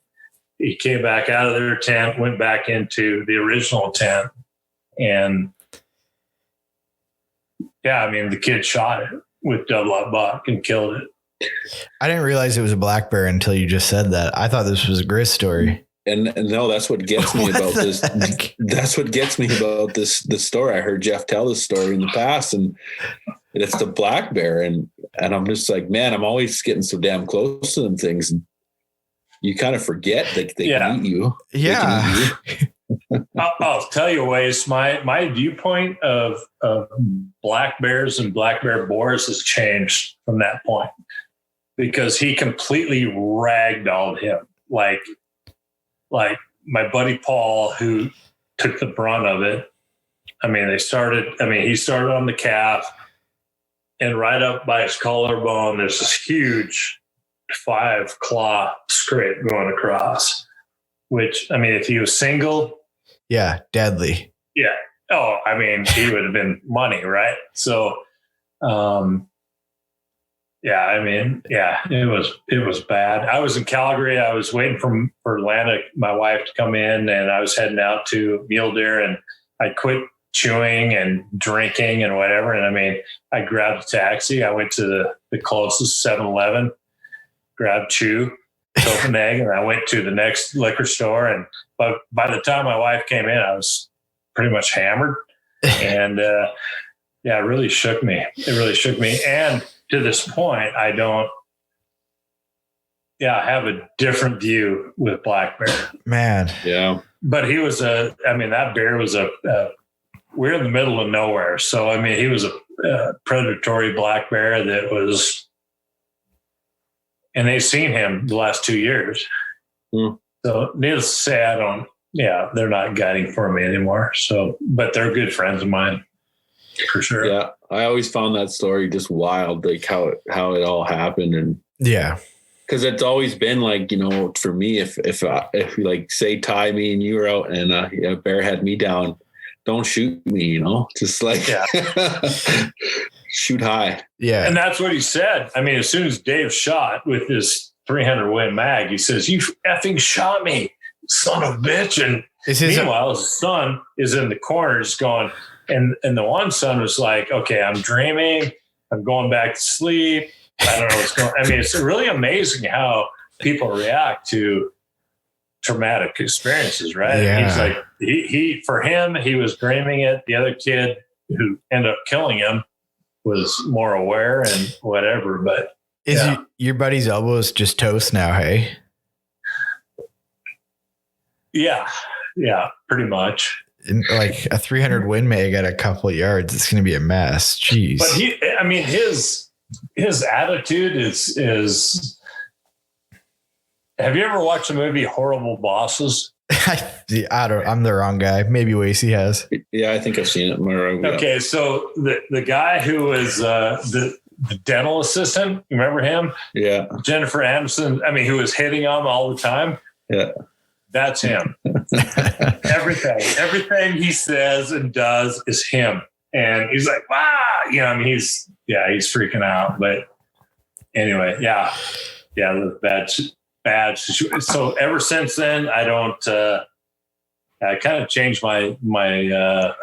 He came back out of their tent, went back into the original tent, and the kid shot it with double aught buck and killed it. I didn't realize it was a black bear until you just said that. I thought this was a Grizz story. And no, that's what gets me about this. That's what gets me about this story. I heard Jeff tell this story in the past, and it's the black bear, and I'm just like, man, I'm always getting so damn close to them things, and you kind of forget that they can eat you. Yeah. I'll tell you, Wace, my viewpoint of black bears and black bear boars has changed from that point, because he completely ragdolled him. Like my buddy Paul, who took the brunt of it. He started on the calf, and right up by his collarbone, there's this huge 5-claw scrape going across, which, if he was single. Yeah. Deadly. Yeah. Oh, he would have been money, right? So, it was bad. I was in Calgary. I was waiting for Lana, my wife, to come in, and I was heading out to Mule Deer, and I quit chewing and drinking and whatever. And I grabbed a taxi. I went to the closest 7-Eleven, grabbed Chew, soap and egg, and I went to the next liquor store. And but by the time my wife came in, I was pretty much hammered, and it really shook me. It really shook me, and to this point, I have a different view with black bear. Man. Yeah. But he was that bear was we're in the middle of nowhere. So, he was a predatory black bear that was, and they've seen him the last 2 years. Mm. So needless to say, they're not guiding for me anymore. So, but they're good friends of mine. For sure. Yeah. I always found that story just wild, like how it all happened. And yeah, because it's always been like, for me, if like say Ty, me and you were out and a bear had me down, don't shoot me, just like shoot high. Yeah. And that's what he said. As soon as Dave shot with his 300 Win mag, he says, "You effing shot me, son of a bitch." And meanwhile, his son is in the corner just going, and the one son was like, "Okay, I'm dreaming. I'm going back to sleep. I don't know what's going on." It's really amazing how people react to traumatic experiences, right? Yeah. He's like, he for him, he was dreaming it. The other kid who ended up killing him was more aware and whatever. But your buddy's elbow is just toast now, hey? Yeah, pretty much. Like a 300 Win mag at a couple of yards, it's going to be a mess. Jeez. But his attitude is. Have you ever watched the movie Horrible Bosses? I'm the wrong guy. Maybe Wasey has. Yeah, I think I've seen it. Okay, so the guy who was the dental assistant, you remember him? Yeah. Jennifer Aniston, who was hitting him all the time. Yeah. That's him. Everything he says and does is him. And he's like, wow, he's freaking out. But anyway, the bad situation. So ever since then, I don't I kind of changed my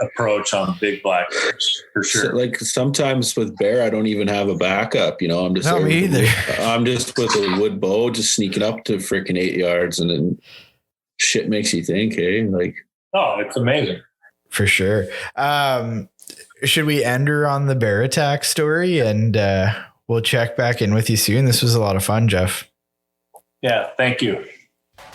approach on big black bears for sure. So, like sometimes with bear, I don't even have a backup. You know, I'm just No, me either. I'm just with a wood bow, just sneaking up to freaking 8 yards, and then shit makes you think, hey, like, oh, it's amazing for sure. Should we end her on the bear attack story, and we'll check back in with you soon? This was a lot of fun, Jeff. Yeah, thank you.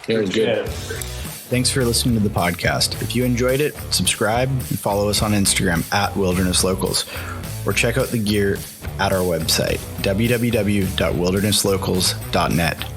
it was good. Thanks for listening to the podcast. If you enjoyed it, subscribe and follow us on Instagram at Wilderness Locals, or check out the gear at our website, www.wildernesslocals.net.